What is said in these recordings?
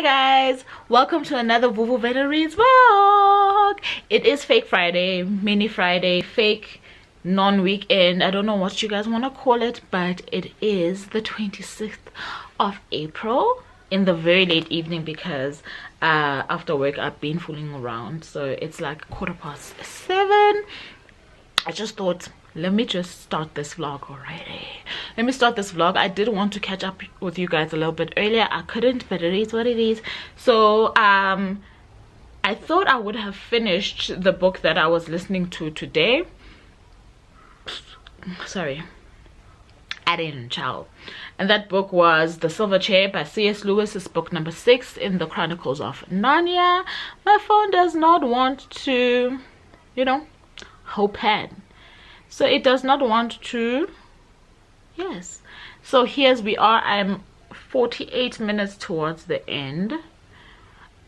Hi guys, welcome to another Vuvu Vena Reads vlog. It is Fake Friday, mini Friday, fake non-weekend. I don't know what you guys want to call it, but it is the 26th of April in the very late evening because after work I've been fooling around, so it's like 7:15. I just thought, let me just start this vlog already. Let me start this vlog. I did want to catch up with you guys a little bit earlier. I couldn't, but it is what it is. So I thought I would have finished the book that I was listening to today. Sorry, I didn't, child. And that book was The Silver Chair by C.S. Lewis. It's book number 6 in the Chronicles of Narnia. My phone does not want to, you know, hold pen. So it does not want to, yes. So here's we are. I'm 48 minutes towards the end.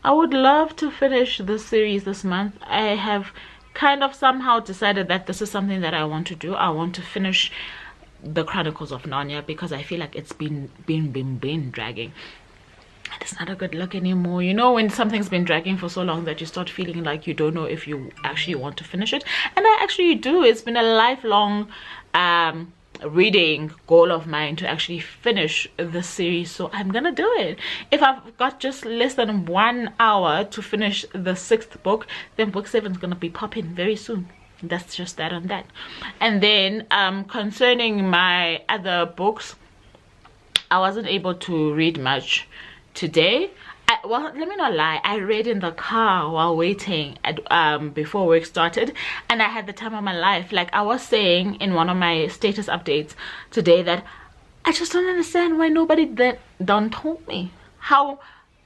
I would love to finish this series this month. I have kind of somehow decided that this is something that I want to do. I want to finish the Chronicles of Narnia because I feel like it's been dragging. It's not a good look anymore. You know, when something's been dragging for so long that you start feeling like you don't know if you actually want to finish it. And I actually do. It's been a lifelong reading goal of mine to actually finish the series, so I'm gonna do it. If I've got just less than 1 hour to finish the 6th book, then book 7 is gonna be popping very soon. That's just that on that. And then concerning my other books, I wasn't able to read much today. Well, let me not lie, I read in the car while waiting at before work started, and I had the time of my life. Like I was saying in one of my status updates today that I just don't understand why nobody done told me how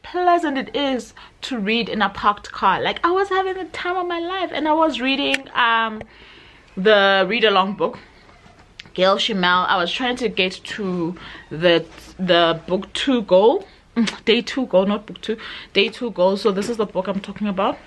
pleasant it is to read in a parked car. Like I was having the time of my life, and I was reading the read along book, Gail, Chimel. I was trying to get to the book 2 goal, day 2 goal, not book 2, day 2 goal. So this is the book I'm talking about,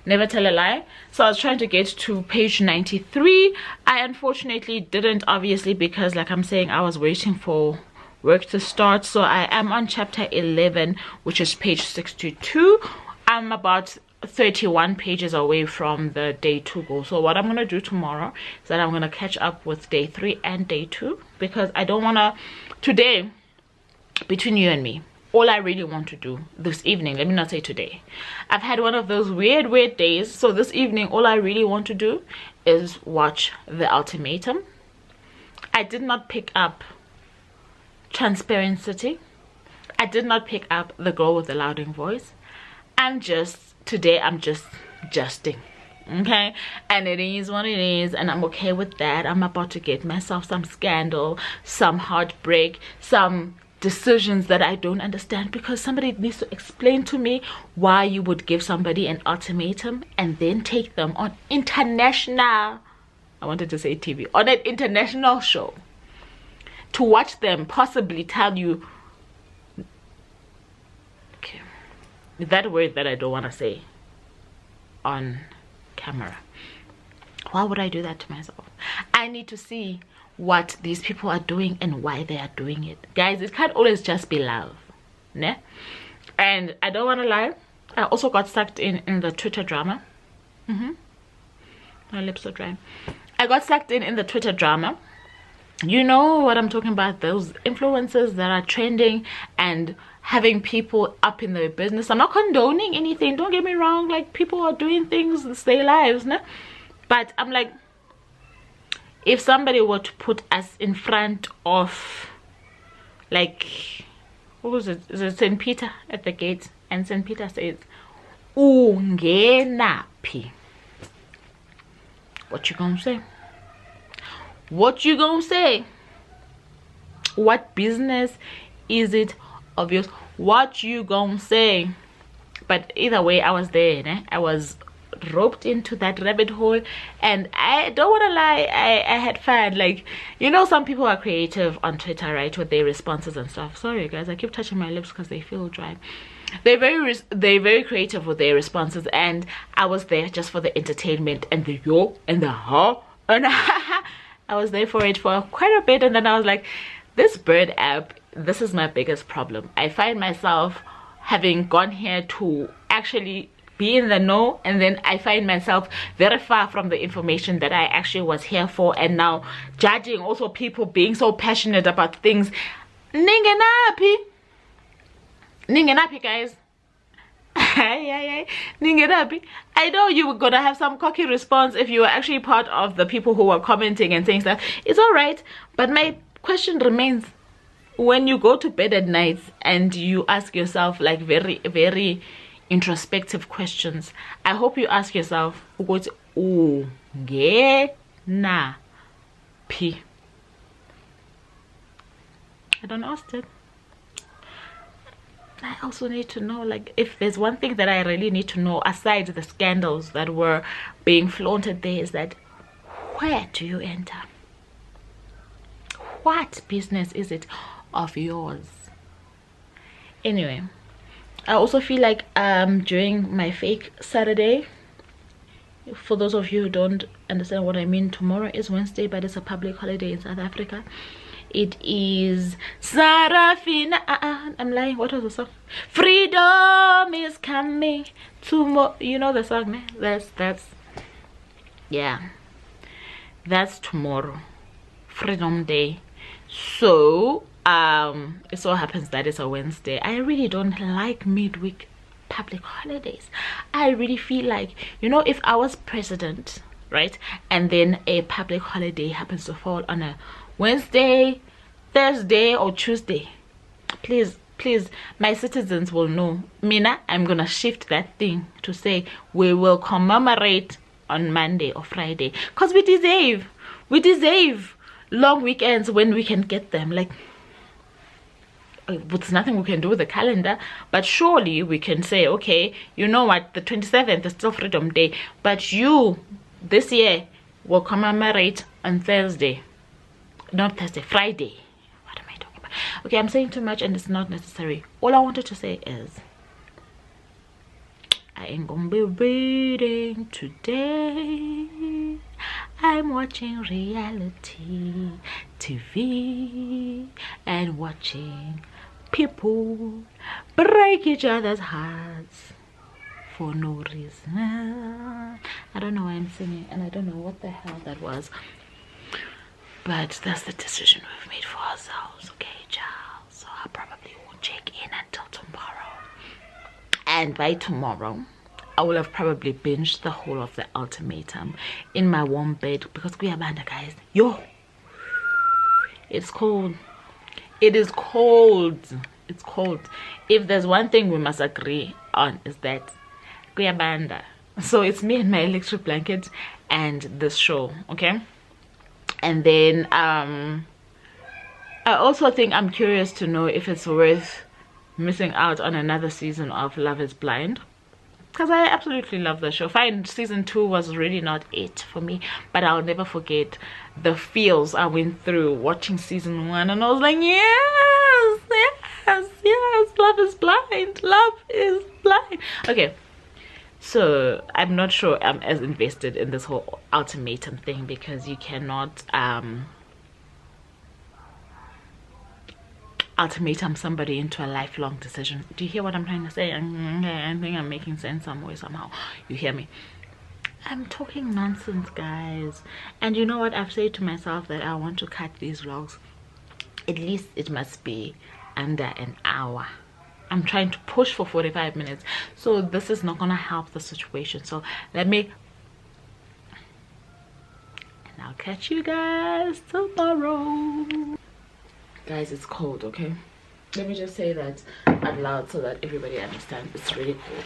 Never Tell a Lie. So I was trying to get to page 93. I unfortunately didn't, obviously, because like I'm saying, I was waiting for work to start. So I am on chapter 11, which is page 62. I'm about 31 pages away from the day 2 goal. So what I'm gonna do tomorrow is that I'm gonna catch up with day 3 and day 2, because I don't wanna today, between you and me, all I really want to do this evening, let me not say today, I've had one of those weird days. So this evening all I really want to do is watch The Ultimatum. I did not pick up Transparency. I did not pick up The Girl with the Louding Voice. Today I'm just justing, okay? And it is what it is, and I'm okay with that. I'm about to get myself some scandal, some heartbreak, some decisions that I don't understand, because somebody needs to explain to me why you would give somebody an ultimatum and then take them on international, I wanted to say TV, on an international show to watch them possibly tell you, okay, that word that I don't want to say on camera. Why would I do that to myself? I need to see what these people are doing and why they are doing it. Guys, it can't always just be love, ne? And I don't want to lie, I also got sucked in the Twitter drama. My lips are dry. I got sucked in the Twitter drama. You know what I'm talking about, those influencers that are trending and having people up in their business. I'm not condoning anything, don't get me wrong, like people are doing things, it's their lives, ne? But I'm like, if somebody were to put us in front of, like, what was it? Is it St. Peter at the gate? And St. Peter says, "Ungenapi." What you gonna say? What you gonna say? What business is it of yours? What you gonna say? But either way, I was there, né? I was roped into that rabbit hole, and I don't want to lie, I had fun. Like, you know, some people are creative on Twitter, right, with their responses and stuff. Sorry guys, I keep touching my lips because they feel dry. They're very creative with their responses, and I was there just for the entertainment and the yo and the ha and I was there for it for quite a bit. And then I was like, this bird app, this is my biggest problem. I find myself having gone here to actually be in the know, and then I find myself very far from the information that I actually was here for, and now judging also people being so passionate about things. Ningenapi guys. Ningenapi. I know you were gonna have some cocky response if you were actually part of the people who were commenting and saying that it's all right, but my question remains, when you go to bed at night and you ask yourself like very, very introspective questions, I hope you ask yourself, P. I don't ask it. I also need to know, like, if there's one thing that I really need to know aside the scandals that were being flaunted there, is that where do you enter? What business is it of yours? Anyway, I also feel like during my fake Saturday, for those of you who don't understand what I mean, tomorrow is Wednesday, but it's a public holiday in South Africa. It is Sarafina. I'm lying. What was the song? Freedom is coming tomorrow. You know the song, man? That's yeah. That's tomorrow, Freedom Day. So it so happens that it's a Wednesday. I really don't like midweek public holidays. I really feel like, you know, if I was president, right, and then a public holiday happens to fall on a Wednesday, Thursday, or Tuesday, please, my citizens will know, Mina, I'm gonna shift that thing to say we will commemorate on Monday or Friday, because we deserve long weekends when we can get them. Like, there's nothing we can do with the calendar, but surely we can say, okay, you know what, the 27th is still Freedom Day, but you this year will commemorate on Thursday, not Thursday, Friday. What am I talking about? Okay, I'm saying too much and it's not necessary. All I wanted to say is, I ain't gonna be reading today. I'm watching reality TV and watching people break each other's hearts for no reason. I don't know why I'm singing, and I don't know what the hell that was, but that's the decision we've made for ourselves. Okay, child, so I probably won't check in until tomorrow, and by tomorrow I will have probably binged the whole of the Ultimatum in my warm bed, because kuyabanda, guys. Yo, it's cold. It is cold. It's cold. If there's one thing we must agree on, is that kuyabanda. So it's me and my electric blanket and this show, okay? And then I also think I'm curious to know if it's worth missing out on another season of Love is Blind, because I absolutely love the show. Fine, season 2 was really not it for me, but I'll never forget the feels I went through watching season 1, and I was like, yes, Love is Blind, Love is Blind. Okay, so I'm not sure I'm as invested in this whole ultimatum thing, because you cannot ultimatum somebody into a lifelong decision. Do you hear what I'm trying to say? I think I'm making sense some way, somehow. You hear me? I'm talking nonsense, guys. And you know what? I've said to myself that I want to cut these vlogs, at least it must be under an hour. I'm trying to push for 45 minutes, so this is not gonna help the situation. So let me, and I'll catch you guys tomorrow. Guys, it's cold, okay? Let me just say that out loud so that everybody understands. It's really cold.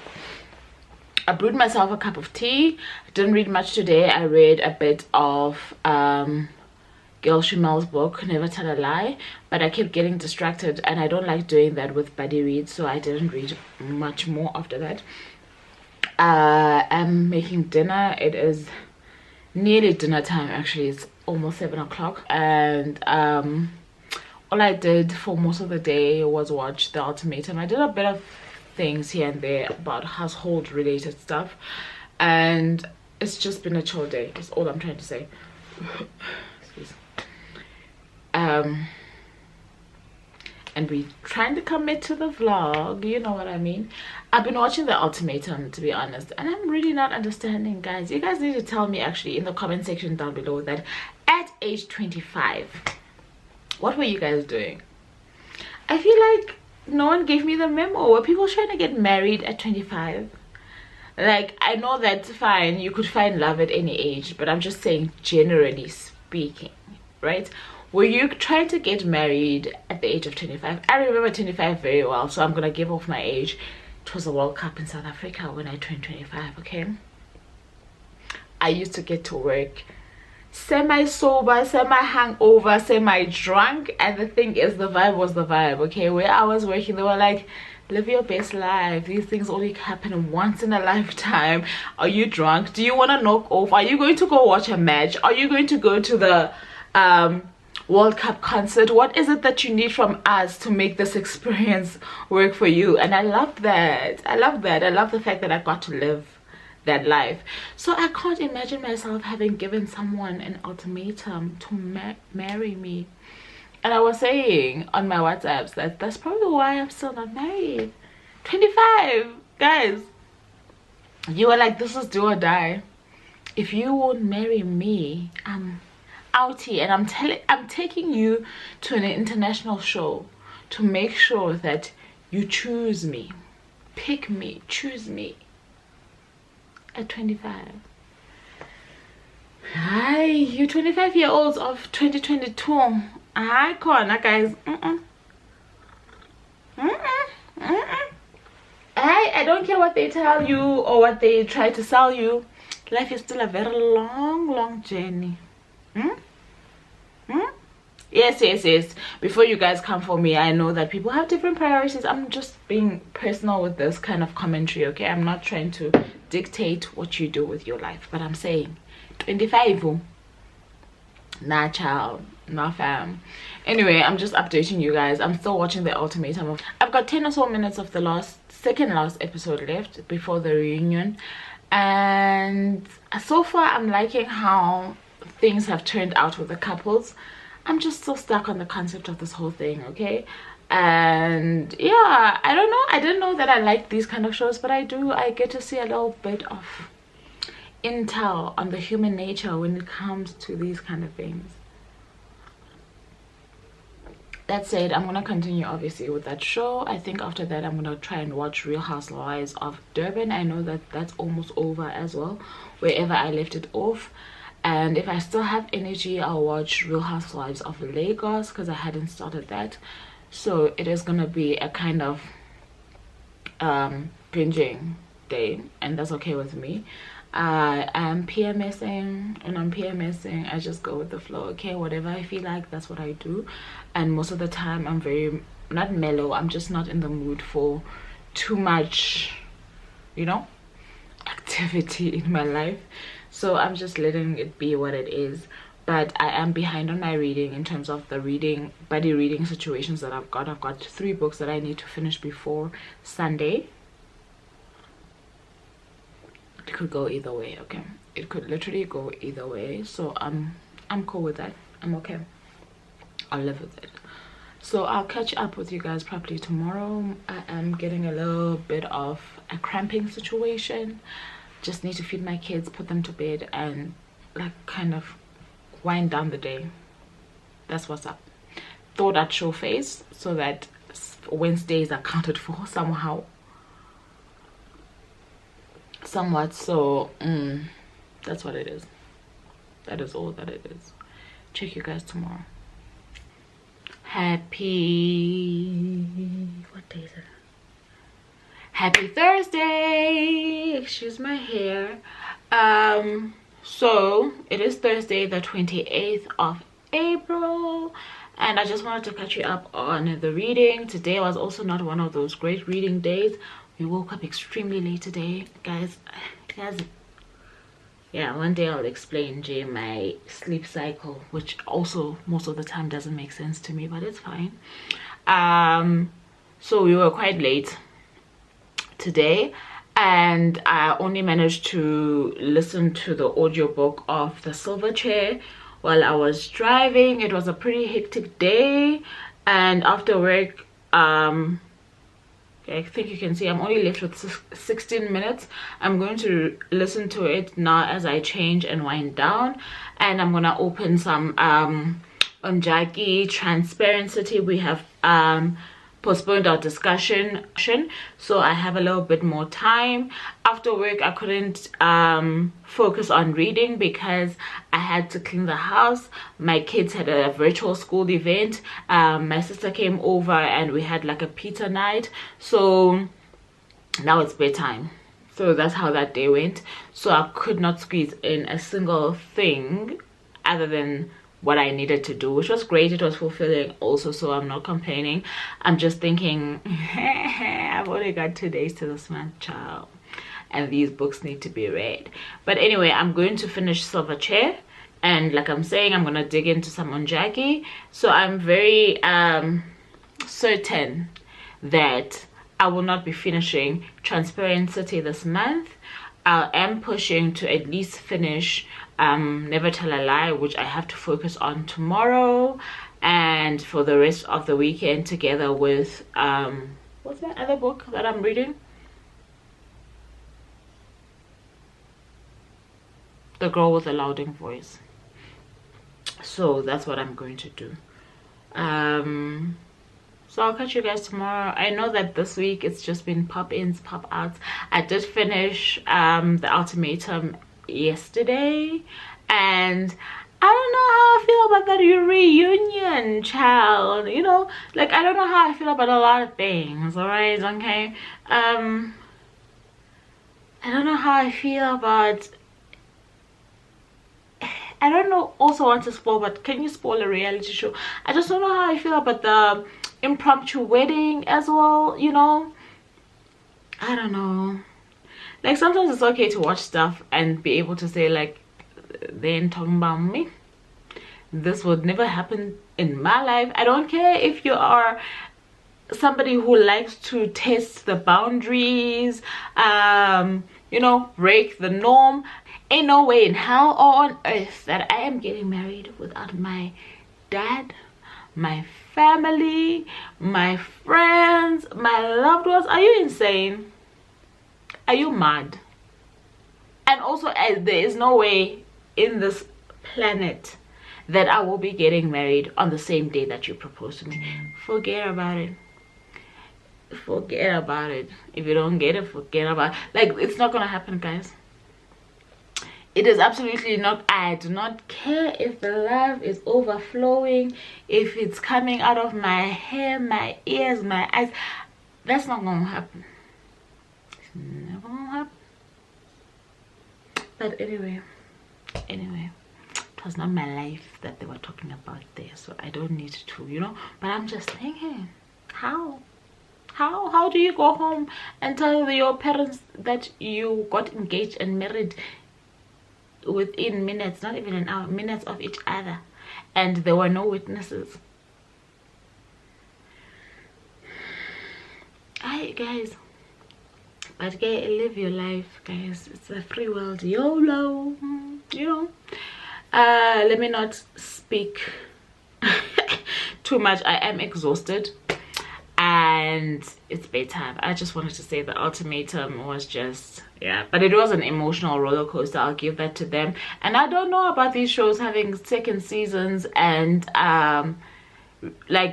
I brewed myself a cup of tea. I didn't read much today. I read a bit of Gail Chimel's book, Never Tell a Lie, but I kept getting distracted, and I don't like doing that with buddy reads, so I didn't read much more after that. I'm making dinner. It is nearly dinner time, actually. It's almost 7 o'clock, and all I did for most of the day was watch the Ultimatum. I did a bit of things here and there about household related stuff, and it's just been a chill day. That's all I'm trying to say. and we trying to commit to the vlog, you know what I mean. I've been watching The Ultimatum, to be honest, and I'm really not understanding, guys. You guys need to tell me actually in the comment section down below that at age 25, what were you guys doing? I feel like no one gave me the memo. Were people trying to get married at 25? Like, I know that's fine, you could find love at any age, but I'm just saying generally speaking, right? Were you trying to get married at the age of 25? I remember 25 very well, so I'm gonna give off my age. It was a World Cup in South Africa when I turned 25, okay? I used to get to work semi-sober, semi-hangover, semi-drunk, and the thing is, the vibe was the vibe, okay? Where I was working, they were like, live your best life, these things only happen once in a lifetime. Are you drunk? Do you want to knock off? Are you going to go watch a match? Are you going to go to the World Cup concert? What is it that you need from us to make this experience work for you? And I love that. I love that. I love the fact that I got to live that life. So I can't imagine myself having given someone an ultimatum to marry me. And I was saying on my WhatsApps that that's probably why I'm still not married. 25, guys. You were like, this is do or die. If you won't marry me, I'm outie. And I'm taking you to an international show to make sure that you choose me, pick me, choose me at 25. Hi, you 25-year-olds of 2022. Hi, corner guys. I don't care what they tell you or what they try to sell you. Life is still a very long journey. Yes. Before you guys come for me, I know that people have different priorities. I'm just being personal with this kind of commentary, okay? I'm not trying to dictate what you do with your life, but I'm saying 25. Nah, child, nah, fam. Anyway, I'm just updating you guys. I'm still watching The Ultimatum. I've got 10 or so minutes of the second last episode left before the reunion, and so far I'm liking how things have turned out with the couples. I'm just still stuck on the concept of this whole thing, okay? And yeah, I don't know, I didn't know that I liked these kind of shows, but I do. I get to see a little bit of intel on the human nature when it comes to these kind of things. That said, I'm gonna continue obviously with that show. I think after that I'm gonna try and watch Real Housewives of Durban. I know that that's almost over as well, wherever I left it off. And if I still have energy, I'll watch Real Housewives of Lagos, because I hadn't started that. So it is gonna be a kind of binging day, and that's okay with me. I am PMSing, and I'm PMSing. I just go with the flow, okay? Whatever I feel like, that's what I do. And most of the time I'm very not mellow. I'm just not in the mood for too much, you know, activity in my life. So I'm just letting it be what it is. But I am behind on my reading in terms of the buddy reading situations that I've got. I've got 3 books that I need to finish before Sunday. It could go either way, okay? It could literally go either way. So I'm cool with that. I'm okay. I'll live with it. So I'll catch up with you guys properly tomorrow. I am getting a little bit of a cramping situation. Just need to feed my kids, put them to bed, and like kind of wind down the day. That's what's up. Thought I'd show face so that Wednesdays are counted for somehow. Somewhat. So that's what it is. That is all that it is. Check you guys tomorrow. What day is it? Happy Thursday. Excuse my hair. So it is Thursday the 28th of April, and I just wanted to catch you up on the reading. Today was also not one of those great reading days. We woke up extremely late today, guys. Yeah, one day I'll explain my sleep cycle, which also most of the time doesn't make sense to me, but it's fine. So we were quite late today, and I only managed to listen to the audiobook of The Silver Chair while I was driving. It was a pretty hectic day, and after work, I think you can see I'm only left with 16 minutes. I'm going to listen to it now as I change and wind down, and I'm gonna open some on Jackie Transparency. We have postponed our discussion, so I have a little bit more time. After work, I couldn't focus on reading because I had to clean the house. My kids had a virtual school event. My sister came over and we had like a pizza night, so now it's bedtime. So that's how that day went. So I could not squeeze in a single thing other than what I needed to do, which was great. It was fulfilling also, so I'm not complaining. I'm just thinking, I've only got 2 days to this month, child, and these books need to be read. But anyway, I'm going to finish Silver Chair, and like I'm saying, I'm gonna dig into some on Jackie. So I'm very certain that I will not be finishing Transparency this month. I am pushing to at least finish Never Tell a Lie, which I have to focus on tomorrow and for the rest of the weekend, together with what's that other book that I'm reading? The Girl with the Louding Voice. So that's what I'm going to do. So I'll catch you guys tomorrow. I know that this week it's just been pop-ins, pop-outs. I did finish the ultimatum yesterday, and I don't know how I feel about that reunion, child. You know, like, I don't know how I feel about a lot of things, alright? Okay, I don't know how I feel about, I don't know, also want to spoil, but can you spoil a reality show? I just don't know how I feel about the impromptu wedding as well, you know. I don't know. Like, sometimes it's okay to watch stuff and be able to say, like, they ain't talking about me. This would never happen in my life. I don't care if you are somebody who likes to test the boundaries, you know, break the norm. Ain't no way in hell or on earth that I am getting married without my dad, my family, my friends, my loved ones. Are you insane? Are you mad? And also, there is no way in this planet that I will be getting married on the same day that you propose to me. Forget about it. Forget about it. If you don't get it, forget about it. Like, it's not gonna happen, guys. It is absolutely not. I do not care if the love is overflowing, if it's coming out of my hair, my ears, my eyes. That's not gonna happen. It's never gonna happen. But anyway, it was not my life that they were talking about there, so I don't need to, you know. But I'm just thinking, how do you go home and tell your parents that you got engaged and married within minutes, not even an hour, minutes of each other, and there were no witnesses? Guys, but live your life, guys. It's a free world. YOLO, you know. Let me not speak too much. I am exhausted and it's bedtime. I just wanted to say the ultimatum was just, yeah, but it was an emotional roller coaster. I'll give that to them. And I don't know about these shows having second seasons and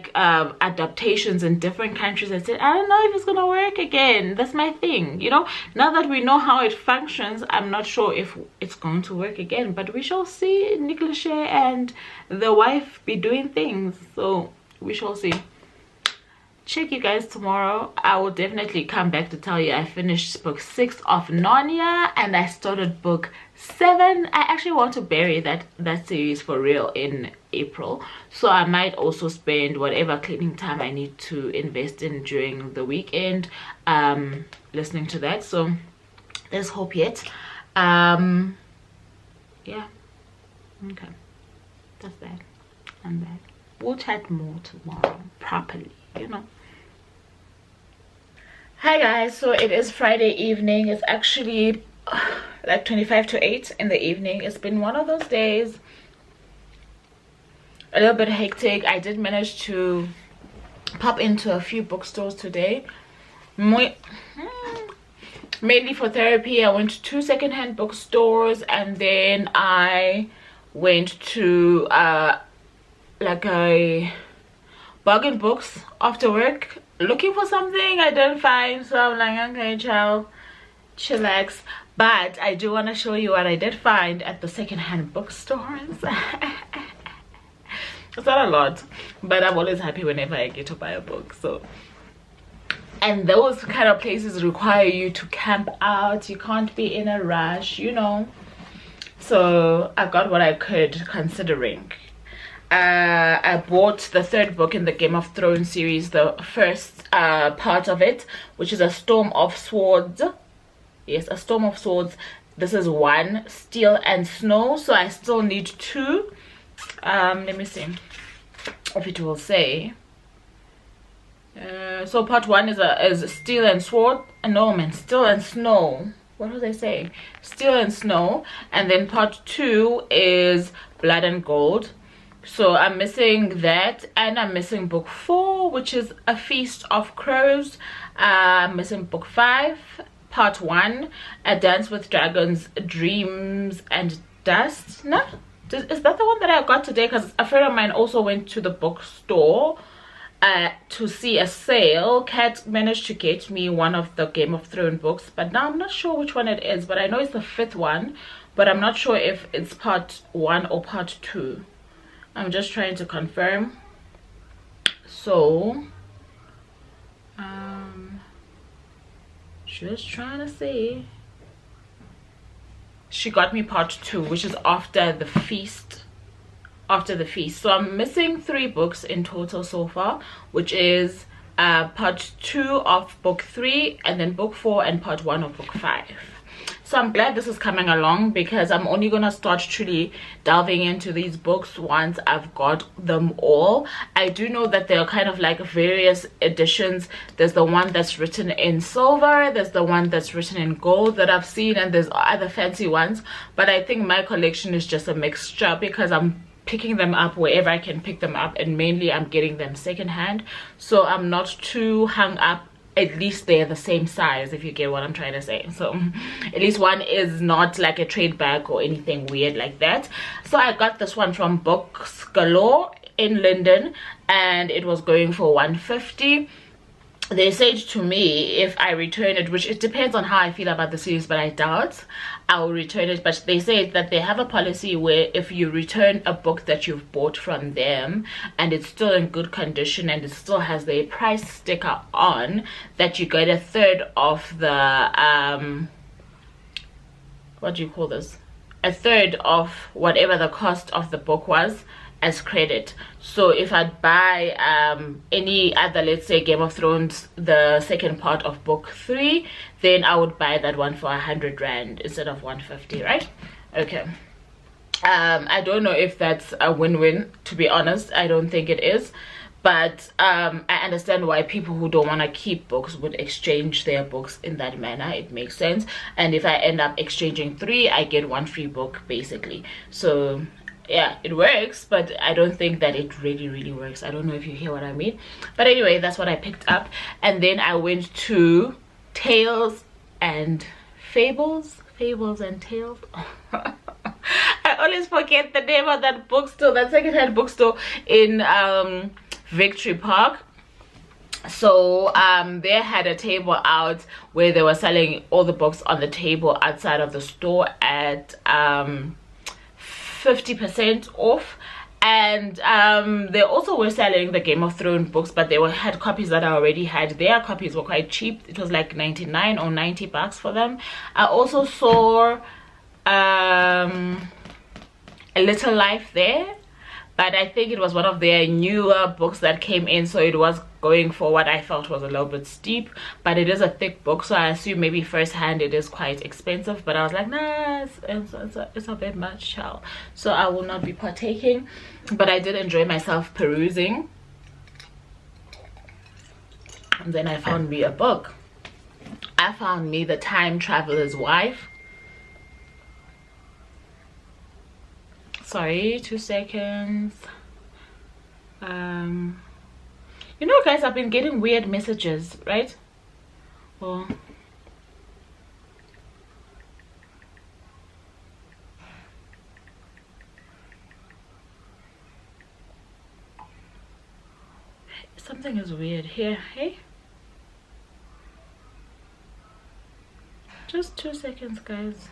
adaptations in different countries. I said, I don't know if it's gonna work again. That's my thing, you know. Now that we know how it functions, I'm not sure if it's going to work again, but we shall see. Nick Lachey and the wife be doing things, so we shall see. Check you guys tomorrow. I will definitely come back to tell you I finished book 6 of Narnia and I started book 7. I actually want to bury that series for real in April, so I might also spend whatever cleaning time I need to invest in during the weekend listening to that. So there's hope yet. Yeah, okay, that's that. I'm back. We'll chat more tomorrow properly, you know. Hi guys, so it is Friday evening. It's actually like 25 to 8 in the evening. It's been one of those days, a little bit hectic. I did manage to pop into a few bookstores today. Mainly for therapy. I went to 2 secondhand bookstores, and then I went to like a bargain books after work looking for something I didn't find. So I'm like, okay, chillax. But I do want to show you what I did find at the secondhand bookstores. It's not a lot, but I'm always happy whenever I get to buy a book. So, and those kind of places require you to camp out. You can't be in a rush, you know. So I got what I could, considering. I bought the 3rd book in the Game of Thrones series, the first part of it, which is A Storm of Swords. Yes, A Storm of Swords. This is 1, Steel and Snow. So I still need 2. Let me see if it will say. So part 1 is Steel and Sword. No, man, Steel and Snow. What was I saying? Steel and Snow. And then part 2 is Blood and Gold. So I'm missing that, and I'm missing book 4, which is A Feast of Crows. I'm missing book 5, part 1, A Dance with Dragons, Dreams and Dust. No, is that the one that I got today? Because a friend of mine also went to the bookstore to see a sale. Kat managed to get me one of the Game of Thrones books, but now I'm not sure which one it is. But I know it's the 5th one, but I'm not sure if it's part 1 or part 2. I'm just trying to confirm. So just trying to see. She got me part 2, which is after the feast. So I'm missing 3 books in total so far, which is part 2 of book 3, and then book 4 and part 1 of book 5. So I'm glad this is coming along, because I'm only gonna start truly delving into these books once I've got them all. I do know that there are kind of like various editions. There's the one that's written in silver, there's the one that's written in gold that I've seen, and there's other fancy ones. But I think my collection is just a mixture, because I'm picking them up wherever I can pick them up, and mainly I'm getting them secondhand. So I'm not too hung up. At least they're the same size, if you get what I'm trying to say. So at least one is not like a trade bag or anything weird like that. So I got this one from Books Galore in London, and it was going for $150. They said to me if I return it, which it depends on how I feel about the series, but I doubt I'll return it. But they said that they have a policy where if you return a book that you've bought from them and it's still in good condition and it still has the price sticker on, that you get 1/3 of the what do you call this, 1/3 of whatever the cost of the book was as credit. So if I'd buy any other, let's say Game of Thrones, the second part of book 3, then I would buy that one for 100 rand instead of 150, right? Okay. I don't know if that's a win-win, to be honest. I don't think it is, but I understand why people who don't want to keep books would exchange their books in that manner. It makes sense. And if I end up exchanging 3, I get 1 free book basically. So yeah, it works, but I don't think that it really works. I don't know if you hear what I mean. But anyway, that's what I picked up. And then I went to Tales and Fables and Tales. I always forget the name of that bookstore, that secondhand bookstore in Victory Park. So they had a table out where they were selling all the books on the table outside of the store at 50% off. And they also were selling the Game of Thrones books, but they had copies that I already had. Their copies were quite cheap. It was like 99 or 90 bucks for them. I also saw A Little Life there, but I think it was one of their newer books that came in, so it was going for what I felt was a little bit steep. But it is a thick book, so I assume maybe first hand it is quite expensive. But I was like, nah, it's a bit much, child. So I will not be partaking. But I did enjoy myself perusing. And then I found me a book. I found me The Time Traveler's Wife. Sorry, 2 seconds. You know, guys, I've been getting weird messages, right? Well, something is weird here. Hey, just 2 seconds, guys.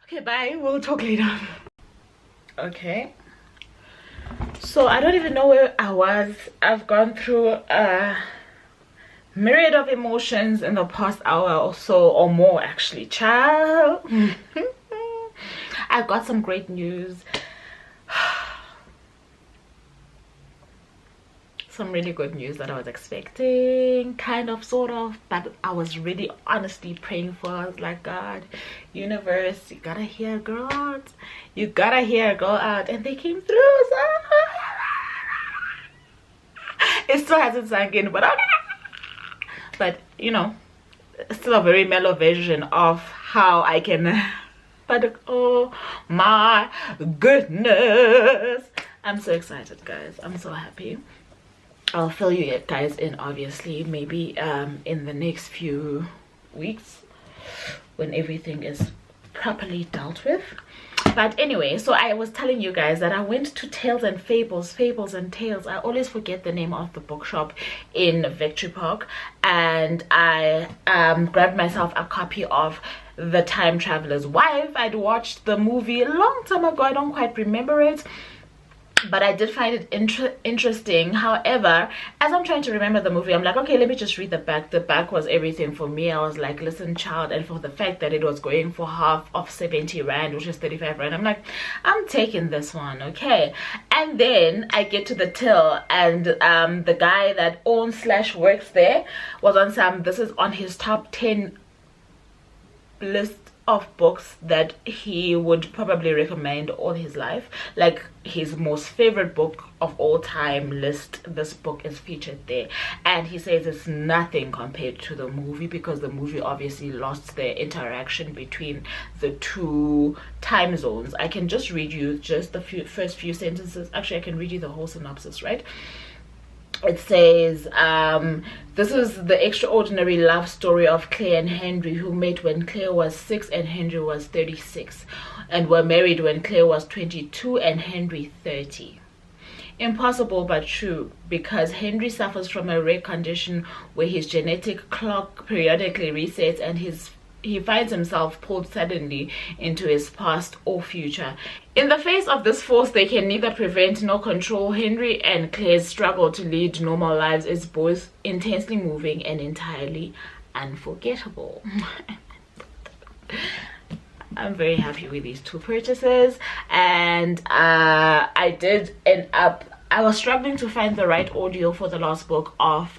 Okay, bye. We'll talk later. Okay. So I don't even know where I was. I've gone through a myriad of emotions in the past hour or so, or more actually, child. I got some great news. Some really good news that I was expecting, kind of, sort of, but I was really honestly praying for. I was like, God, universe, you gotta hear a girl out. You gotta hear a girl out. And they came through. So it still hasn't sunk in, but you know, it's still a very mellow version of how I can. But oh my goodness, I'm so excited, guys. I'm so happy. I'll fill you guys in, obviously, maybe in the next few weeks when everything is properly dealt with. But anyway, so I was telling you guys that I went to Tales and Fables and Tales. I always forget the name of the bookshop in Victory Park, and I grabbed myself a copy of The Time Traveler's Wife. I'd watched the movie a long time ago. I don't quite remember it, but I did find it interesting. However, as I'm trying to remember the movie, I'm like, okay, let me just read the back. The back was everything for me. I was like, listen, child, and for the fact that it was going for half of 70 rand, which is 35 rand, I'm like, I'm taking this one, okay. And then I get to the till, and the guy that owns / works there was on some, this is on his top 10 list of books that he would probably recommend all his life, like his most favorite book of all time list. This book is featured there, and he says it's nothing compared to the movie, because the movie obviously lost the interaction between the two time zones. I can just read you just the first few sentences. Actually, I can read you the whole synopsis, right? It says, this is the extraordinary love story of Claire and Henry, who met when Claire was 6 and Henry was 36, and were married when Claire was 22 and Henry 30. Impossible but true, because Henry suffers from a rare condition where his genetic clock periodically resets, and he finds himself pulled suddenly into his past or future. In the face of this force they can neither prevent nor control, Henry and Claire's struggle to lead normal lives is both intensely moving and entirely unforgettable. I'm very happy with these two purchases, and I did end up, I was struggling to find the right audio for the last book of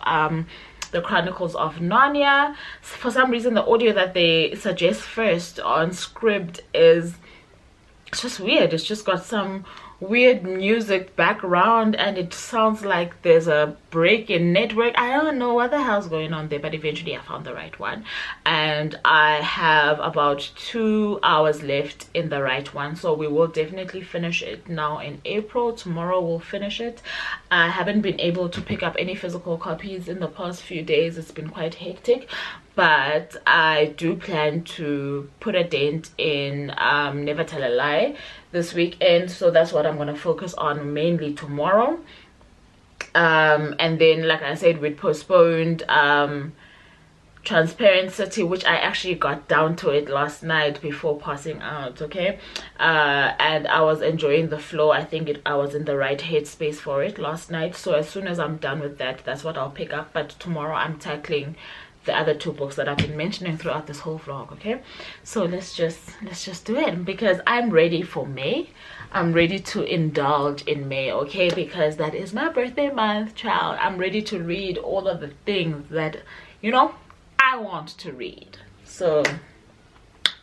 the Chronicles of Narnia. For some reason the audio that they suggest first on Scribd is, it's just weird. It's just got some weird music background, and it sounds like there's a break in network. I don't know what the hell's going on there, but eventually I found the right one, and I have about 2 hours left in the right one, so we will definitely finish it now in April. Tomorrow we'll finish it. I haven't been able to pick up any physical copies in the past few days. It's been quite hectic, but I do plan to put a dent in Never Tell a Lie this weekend, so that's what I'm going to focus on mainly tomorrow. And then, like I said, we postponed Transparent City, which I actually got down to it last night before passing out, okay. And I was enjoying the flow. I think I was in the right headspace for it last night, so as soon as I'm done with that, that's what I'll pick up. But tomorrow I'm tackling the other 2 books that I've been mentioning throughout this whole vlog, okay. So let's just do it, because I'm ready for May. I'm ready to indulge in May, okay, because that is my birthday month, child. I'm ready to read all of the things that, you know, I want to read. So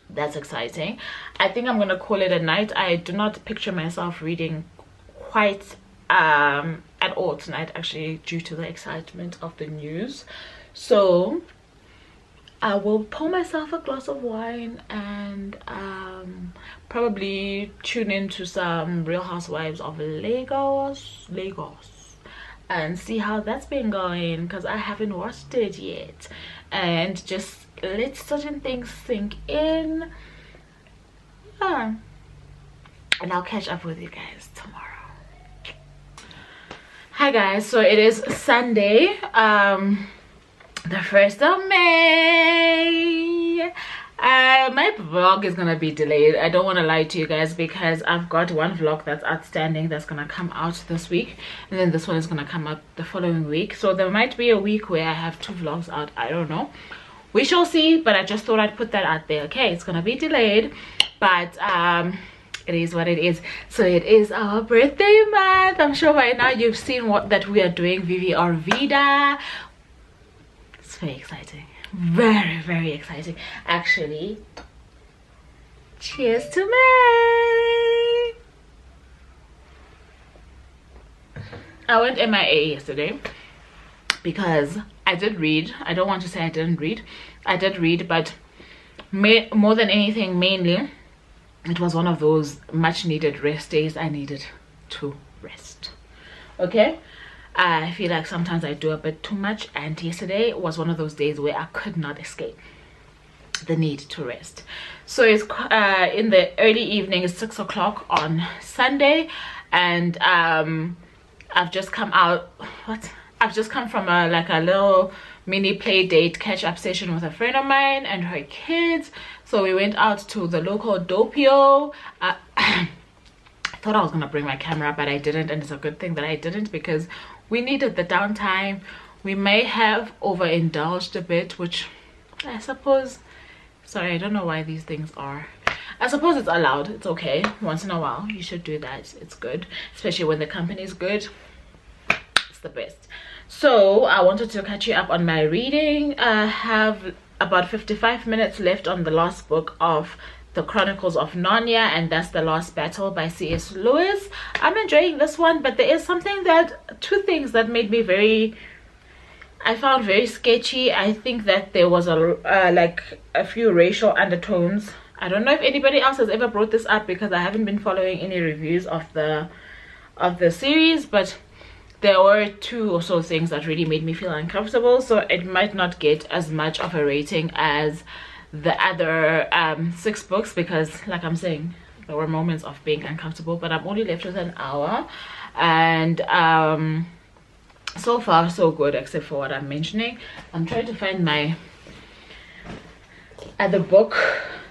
that's exciting. I think I'm gonna call it a night. I do not picture myself reading quite at all tonight, actually, due to the excitement of the news. So I will pour myself a glass of wine and probably tune into some Real Housewives of Lagos and see how that's been going, because I haven't watched it yet, and just let certain things sink in. Yeah, and I'll catch up with you guys tomorrow. Hi guys, so it is Sunday, the 1st of May. My vlog is gonna be delayed. I don't want to lie to you guys, because I've got one vlog that's outstanding that's gonna come out this week, and then this one is gonna come out the following week. So there might be a week where I have 2 vlogs out. I don't know, we shall see, but I just thought I'd put that out there. Okay, it's gonna be delayed, but it is what it is. So it is our birthday month. I'm sure by now you've seen that we are doing VVR Veda. It's very exciting, very, very exciting actually. Cheers to May. I went MIA yesterday because I did read. I don't want to say I didn't read. I did read, but more than anything, mainly it was one of those much needed rest days. I needed to rest. Okay, I feel like sometimes I do a bit too much, and yesterday was one of those days where I could not escape the need to rest. So it's in the early evening. It's 6 o'clock on Sunday, and I've just come out. I've just come from a little mini play date catch up session with a friend of mine and her kids. So we went out to the local doppio. I thought I was gonna bring my camera, but I didn't, and it's a good thing that I didn't, because we needed the downtime. We may have overindulged a bit, which I suppose, sorry, I don't know why these things are, I suppose it's allowed. It's okay, once in a while you should do that. It's good, especially when the company is good. It's the best. So I wanted to catch you up on my reading. I have about 55 minutes left on the last book of the Chronicles of Narnia, and that's The Last Battle by C.S. Lewis. I'm enjoying this one, but there is two things that made me I found very sketchy. I think that there was a few racial undertones. I don't know if anybody else has ever brought this up, because I haven't been following any reviews of the series, but there were 2 or so things that really made me feel uncomfortable. So it might not get as much of a rating as the other 6 books, because like I'm saying, there were moments of being uncomfortable, but I'm only left with an hour, and so far so good, except for what I'm mentioning. I'm trying to find my other book.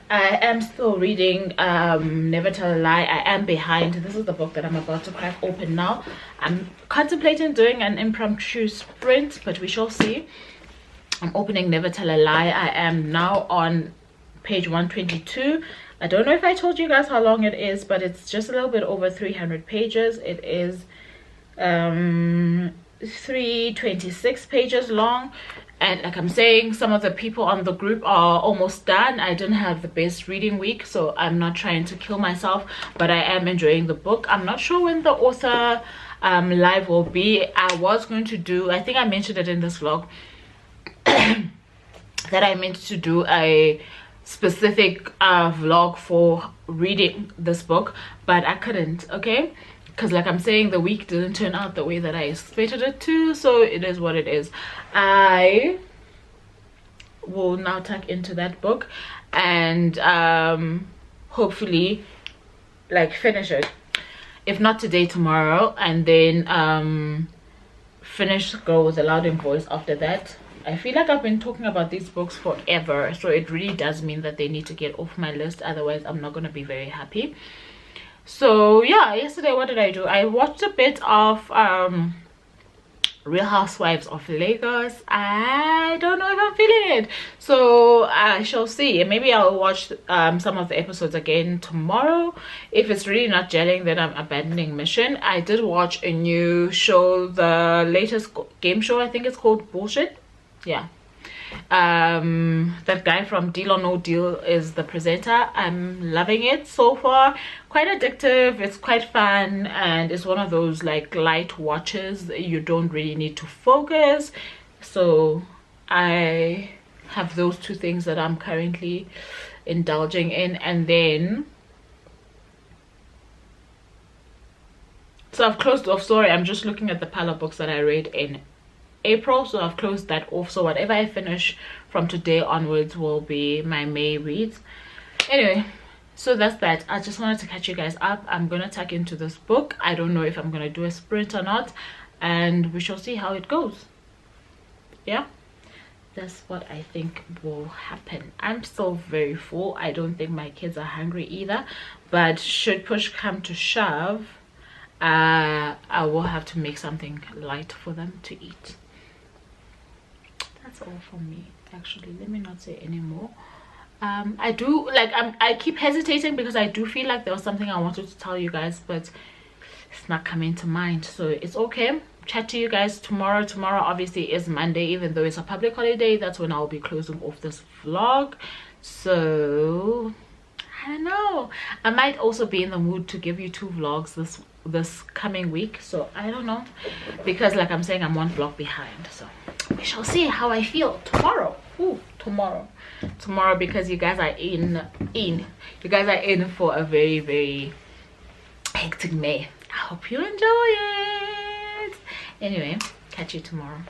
I am still reading Never Tell a Lie. I am behind. This is the book that I'm about to crack open now. I'm contemplating doing an impromptu sprint, but we shall see. I'm opening Never Tell a Lie. I am now on page 122. I don't know if I told you guys how long it is, but it's just a little bit over 300 pages. It is 326 pages long, and like I'm saying, some of the people on the group are almost done. I didn't have the best reading week, so I'm not trying to kill myself, but I am enjoying the book. I'm not sure when the author live will be. I was going to do, I think I mentioned it in this vlog, that I meant to do a specific vlog for reading this book, but I couldn't, okay, because like I'm saying, the week didn't turn out the way that I expected it to, so it is what it is. I will now tuck into that book and hopefully finish it, if not today, tomorrow, and then finish Girl with a Loud Voice after that. I feel like I've been talking about these books forever, so it really does mean that they need to get off my list, otherwise I'm not going to be very happy. So yeah, yesterday what did I do? I watched a bit of Real Housewives of Lagos. I don't know if I'm feeling it, so I shall see. Maybe I'll watch some of the episodes again tomorrow. If it's really not gelling, then I'm abandoning mission. I did watch a new show, the latest game show, I think it's called Bullshit. Yeah, That guy from Deal or No Deal is the presenter. I'm loving it so far. Quite addictive, it's quite fun, and it's one of those like light watches that you don't really need to focus. So I have those two things that I'm currently indulging in. And then so I've closed off, sorry, I'm just looking at the pile of books that I read in April, so I've closed that off. So whatever I finish from today onwards will be my May reads. Anyway, so that's that. I just wanted to catch you guys up. I'm gonna tuck into this book. I don't know if I'm gonna do a sprint or not, and we shall see how it goes. Yeah, that's what I think will happen. I'm still very full. I don't think my kids are hungry either, but should push come to shove, I will have to make something light for them to eat. That's all from me, actually. Let me not say anymore. I do like I keep hesitating because I do feel like there was something I wanted to tell you guys, but it's not coming to mind, so it's okay. Chat to you guys tomorrow. Tomorrow obviously is Monday, even though it's a public holiday. That's when I'll be closing off this vlog. So I don't know, I might also be in the mood to give you 2 vlogs this coming week. So I don't know, because like I'm saying, I'm 1 vlog behind, so we shall see how I feel tomorrow. Ooh, tomorrow, because you guys are in for a very, very hectic May. I hope you enjoy it. Anyway, catch you tomorrow.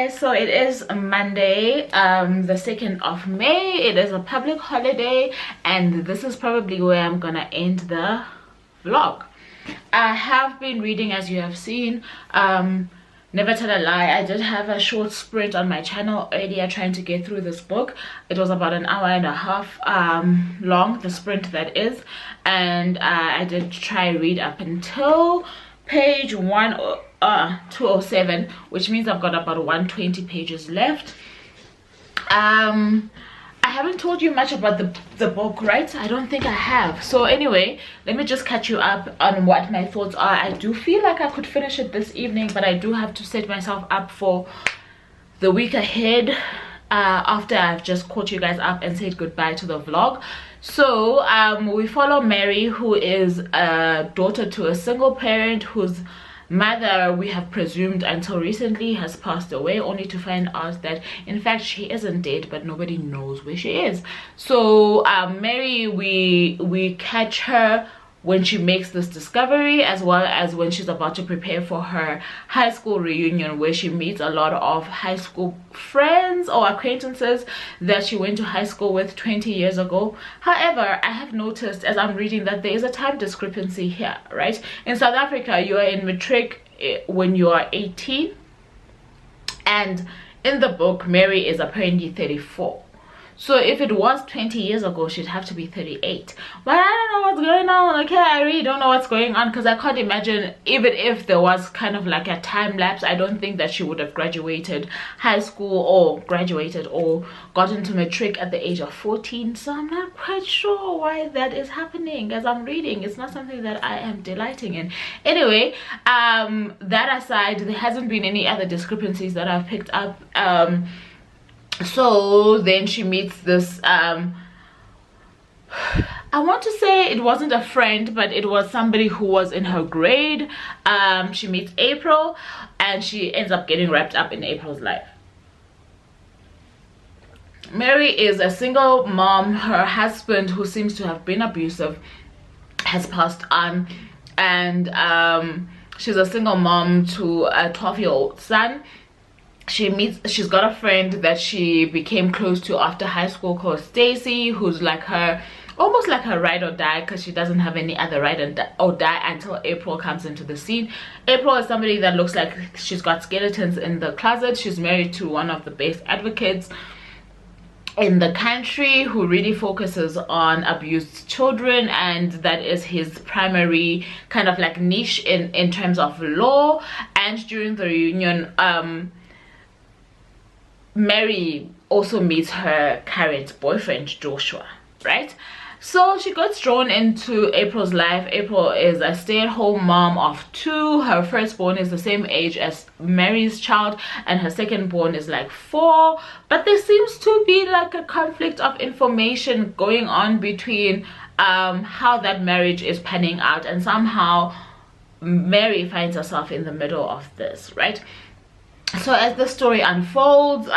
So it is Monday, the 2nd of May. It is a public holiday, and this is probably where I'm gonna end the vlog. I have been reading, as you have seen. never tell a lie, I did have a short sprint on my channel earlier trying to get through this book. It was about an hour and a half long, the sprint that is, and I did try read up until page 207, which means I've got about 120 pages left. I haven't told you much about the book, right? I don't think I have. So anyway, let me just catch you up on what my thoughts are. I do feel like I could finish it this evening, but I do have to set myself up for the week ahead after I've just caught you guys up and said goodbye to the vlog. So we follow Mary, who is a daughter to a single parent whose mother, we have presumed until recently, has passed away, only to find out that in fact she isn't dead, but nobody knows where she is. So Mary, we catch her when she makes this discovery, as well as when she's about to prepare for her high school reunion, where she meets a lot of high school friends or acquaintances that she went to high school with 20 years ago. However, I have noticed as I'm reading that there is a time discrepancy here, right? In South Africa, you are in matric when you are 18, and in the book Mary is apparently 34. So if it was 20 years ago, she'd have to be 38. But I don't know what's going on. Okay, I really don't know what's going on, because I can't imagine, even if there was kind of like a time lapse, I don't think that she would have graduated high school or graduated or got into matric at the age of 14. So I'm not quite sure why that is happening as I'm reading. It's not something that I am delighting in. Anyway, that aside, there hasn't been any other discrepancies that I've picked up. So then she meets this I want to say it wasn't a friend, but it was somebody who was in her grade. She meets April, and she ends up getting wrapped up in April's life. Mary is a single mom. Her husband, who seems to have been abusive, has passed on, and she's a single mom to a 12-year-old son. She's got a friend that she became close to after high school called Stacy, who's like her, almost like her ride or die, because she doesn't have any other ride or die until April comes into the scene. April is somebody that looks like she's got skeletons in the closet. She's married to one of the best advocates in the country, who really focuses on abused children, and that is his primary kind of like niche in terms of law. And during the reunion, Mary also meets her current boyfriend Joshua, right? So she gets drawn into April's life. April is a stay-at-home mom of 2. Her firstborn is the same age as Mary's child, and her secondborn is like 4. But there seems to be like a conflict of information going on between how that marriage is panning out, and somehow Mary finds herself in the middle of this, right? So as the story unfolds,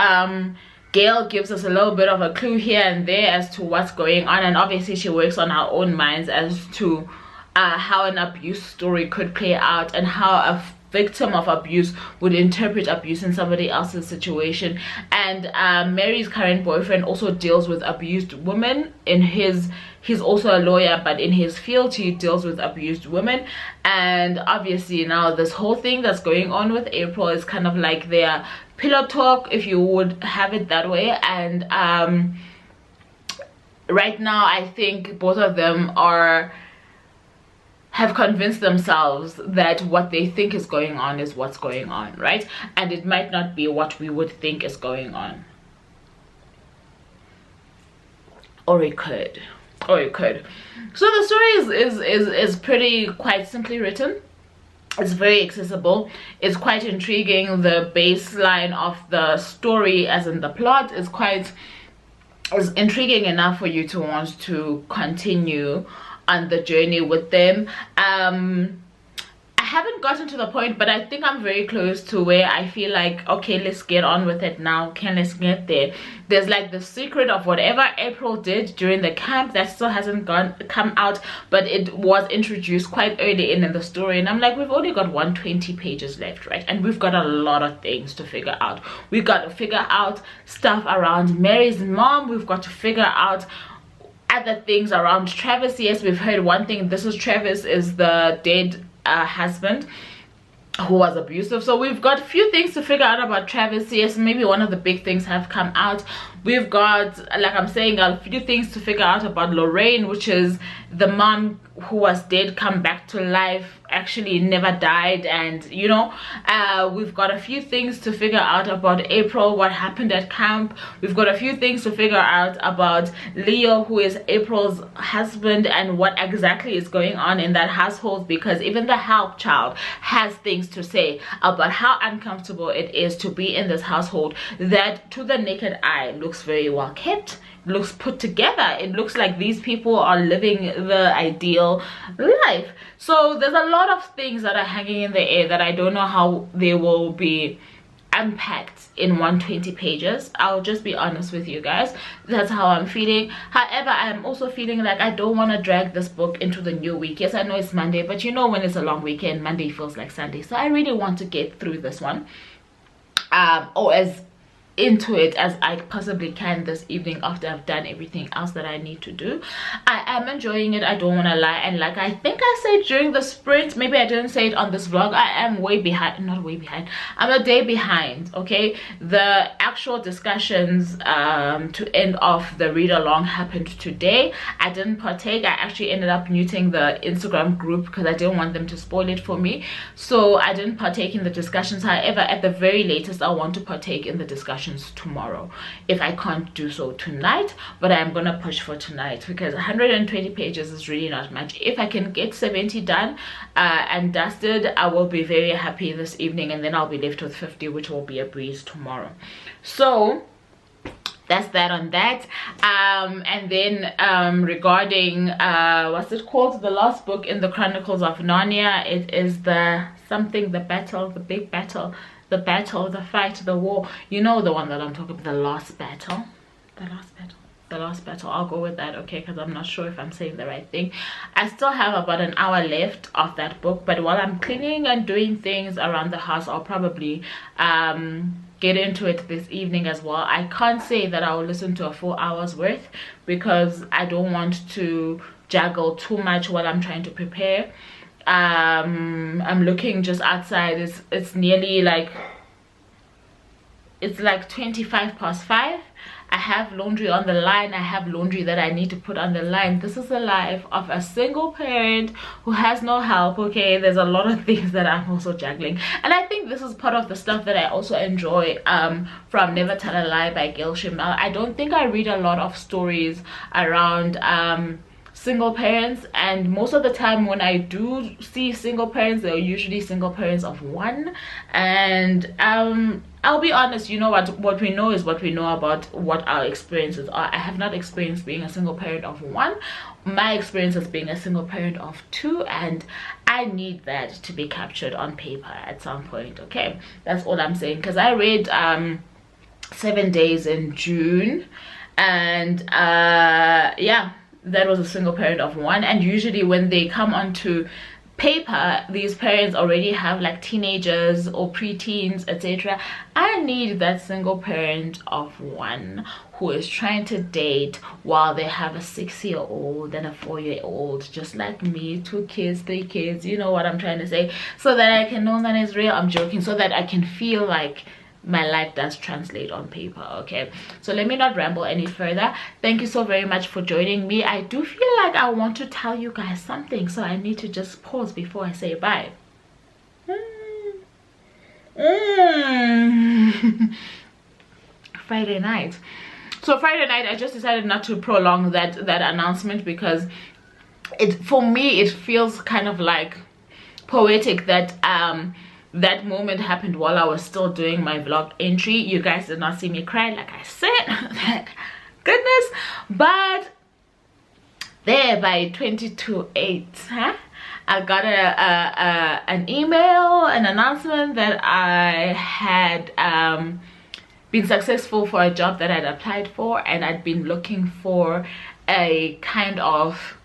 Gail gives us a little bit of a clue here and there as to what's going on, and obviously she works on our own minds as to how an abuse story could play out, and how a victim of abuse would interpret abuse in somebody else's situation. And Mary's current boyfriend also deals with abused women. He's also a lawyer, but in his field he deals with abused women. And obviously now this whole thing that's going on with April is kind of like their pillow talk, if you would have it that way. And right now I think both of them have convinced themselves that what they think is going on is what's going on, right? And it might not be what we would think is going on, or it could. So the story is pretty quite simply written. It's very accessible. It's quite intriguing. The baseline of the story, as in the plot, is intriguing enough for you to want to continue on the journey with them. I haven't gotten to the point, but I think I'm very close to where I feel like, okay, let's get on with it now. Let's get there. There's like the secret of whatever April did during the camp that still hasn't come out, but it was introduced quite early in the story, and I'm like, we've only got 120 pages left, right? And we've got a lot of things to figure out. We've got to figure out stuff around Mary's mom. We've got to figure out other things around Travis. Yes, we've heard one thing. This is Travis is the dead husband, who was abusive. So we've got a few things to figure out about Travis. Yes, maybe one of the big things have come out. We've got, like I'm saying, a few things to figure out about Lorraine, which is the mom who was dead come back to life, actually never died. And you know, we've got a few things to figure out about April, what happened at camp. We've got a few things to figure out about Leo, who is April's husband, and what exactly is going on in that household, because even the help child has things to say about how uncomfortable it is to be in this household that to the naked eye looks very well kept, looks put together. It looks like these people are living the ideal life. So there's a lot of things that are hanging in the air that I don't know how they will be unpacked in 120 pages. I'll just be honest with you guys. That's how I'm feeling. However, I'm also feeling like I don't want to drag this book into the new week. Yes, I know it's Monday, but you know, when it's a long weekend, Monday feels like Sunday. So I really want to get through this one, or as into it as I possibly can this evening after I've done everything else that I need to do. I am enjoying it, I don't want to lie, and like I think I said during the sprint, maybe I didn't say it on this vlog, I am way behind, not way behind, I'm a day behind. Okay, the actual discussions to end off the read along happened today. I didn't partake. I actually ended up muting the Instagram group because I didn't want them to spoil it for me, so I didn't partake in the discussions. However, at the very latest, I want to partake in the discussions tomorrow if I can't do so tonight, but I'm gonna push for tonight because 120 pages is really not much. If I can get 70 done and dusted, I will be very happy this evening, and then I'll be left with 50, which will be a breeze tomorrow. So that's that on that. And then regarding what's it called, the last book in the Chronicles of Narnia, it is the something, the battle, the big battle, the battle, the fight, the war, you know, the one that I'm talking about, the last battle, the last battle, the last battle. I'll go with that, okay, because I'm not sure if I'm saying the right thing. I still have about an hour left of that book, but while I'm cleaning and doing things around the house, I'll probably get into it this evening as well. I can't say that I'll listen to a 4 hours worth because I don't want to juggle too much while I'm trying to prepare. I'm looking just outside. It's nearly like, it's like 25 past 5. I have laundry on the line. I have laundry that I need to put on the line. This is the life of a single parent who has no help. Okay, there's a lot of things that I'm also juggling, and I think this is part of the stuff that I also enjoy from Never Tell a Lie by Gail Chimel. I don't think I read a lot of stories around single parents, and most of the time when I do see single parents, they're usually single parents of one. And I'll be honest, you know what we know is what we know about what our experiences are. I have not experienced being a single parent of one. My experience is being a single parent of two, and I need that to be captured on paper at some point. Okay, that's all I'm saying, because I read 7 Days in June, and yeah, that was a single parent of one. And usually when they come onto paper, these parents already have like teenagers or preteens, etc. I need that single parent of one who is trying to date while they have a 6-year-old and a 4-year-old, just like me, 2 kids, 3 kids, you know what I'm trying to say, so that I can know that it's real. I'm joking, so that I can feel like my life does translate on paper. Okay, so let me not ramble any further. Thank you so very much for joining me. I do feel like I want to tell you guys something, so I need to just pause before I say bye. Friday night. So Friday night, I just decided not to prolong that announcement, because for me it feels kind of like poetic that that moment happened while I was still doing my vlog entry. You guys did not see me cry, like I said, thank goodness. But there by 22:08, I got an email, an announcement that I had been successful for a job that I'd applied for, and I'd been looking for a kind of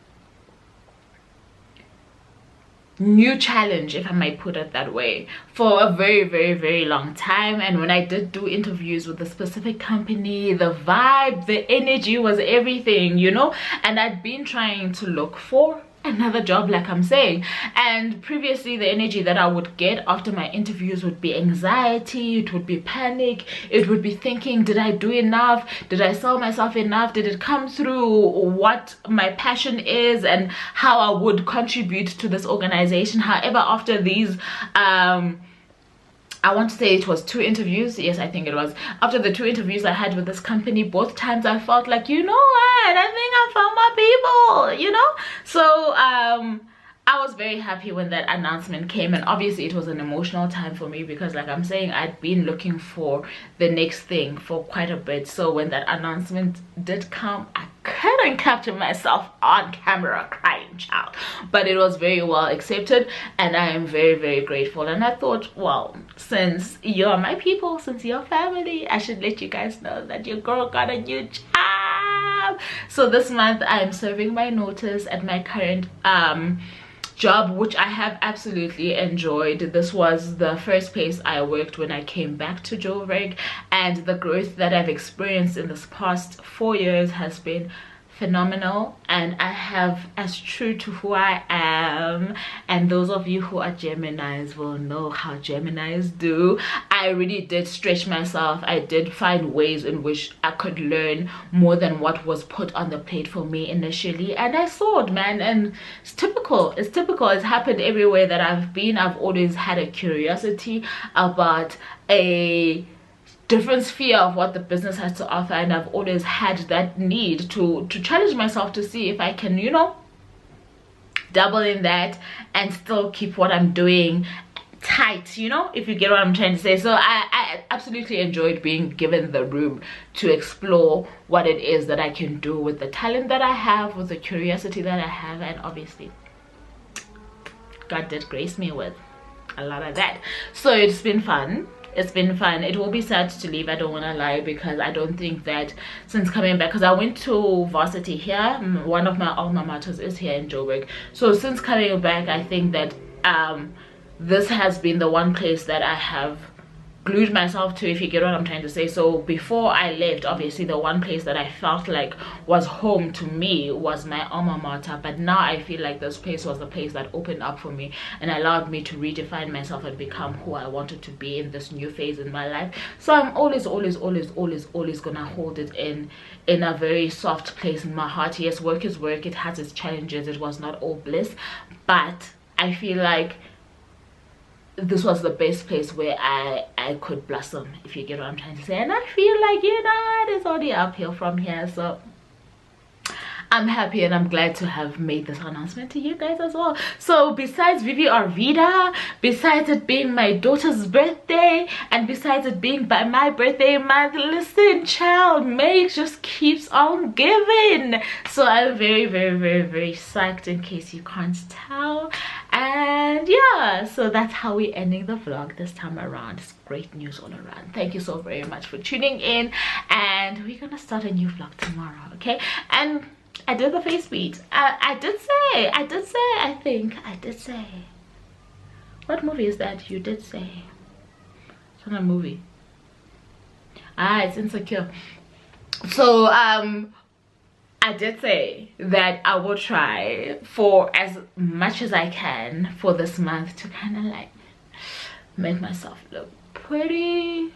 new challenge, if I might put it that way, for a very long time. And when I did do interviews with a specific company, the vibe, the energy was everything, you know. And I'd been trying to look for another job, like I'm saying. And previously the energy that I would get after my interviews would be anxiety, it would be panic, it would be thinking, did I do enough, did I sell myself enough, did it come through what my passion is and how I would contribute to this organization. However, after these I want to say it was 2 interviews. Yes, I think it was. After the 2 interviews I had with this company, both times I felt like, you know what, I think I found my people, you know. So I was very happy when that announcement came, and obviously it was an emotional time for me because, like I'm saying, I'd been looking for the next thing for quite a bit. So when that announcement did come, I couldn't capture myself on camera crying, child, but it was very well accepted, and I am very, very grateful. And I thought, well, since you're my people, since you're family, I should let you guys know that your girl got a new job. So this month I'm serving my notice at my current job, which I have absolutely enjoyed. This was the first place I worked when I came back to Joburg, and the growth that I've experienced in this past 4 years has been phenomenal, and I have as true to who I am. And those of you who are Geminis will know how Geminis do. I really did stretch myself. I did find ways in which I could learn more than what was put on the plate for me initially, and I soared, man. And it's typical, it's happened everywhere that I've been. I've always had a curiosity about a different sphere of what the business has to offer, and I've always had that need to challenge myself to see if I can, you know, dabble in that and still keep what I'm doing tight, you know, if you get what I'm trying to say. So I absolutely enjoyed being given the room to explore what it is that I can do with the talent that I have, with the curiosity that I have, and obviously God did grace me with a lot of that. So it's been fun. It's been fun. It will be sad to leave, I don't want to lie, because I don't think that since coming back, because I went to varsity here, one of my alma maters is here in Joburg. So since coming back, I think that this has been the one place that I have glued myself to, if you get what I'm trying to say. So before I left, obviously the one place that I felt like was home to me was my alma mater, but now I feel like this place was the place that opened up for me and allowed me to redefine myself and become who I wanted to be in this new phase in my life. So I'm always gonna hold it in a very soft place in my heart. Yes, work is work, it has its challenges, it was not all bliss, but I feel like this was the best place where I could blossom, if you get what I'm trying to say. And I feel like, you know, it's only uphill from here. So I'm happy and I'm glad to have made this announcement to you guys as well. So besides VVR Veda, besides it being my daughter's birthday, and besides it being by my birthday month, listen, child, May just keeps on giving. So I'm very psyched, in case you can't tell. And yeah, so that's how we're ending the vlog this time around. It's great news all around. Thank you so very much for tuning in, and we're gonna start a new vlog tomorrow, okay? And I did the face beat. I did say what movie is that? You did say it's not a movie. It's Insecure. So I did say that I will try for as much as I can for this month to kind of like make myself look pretty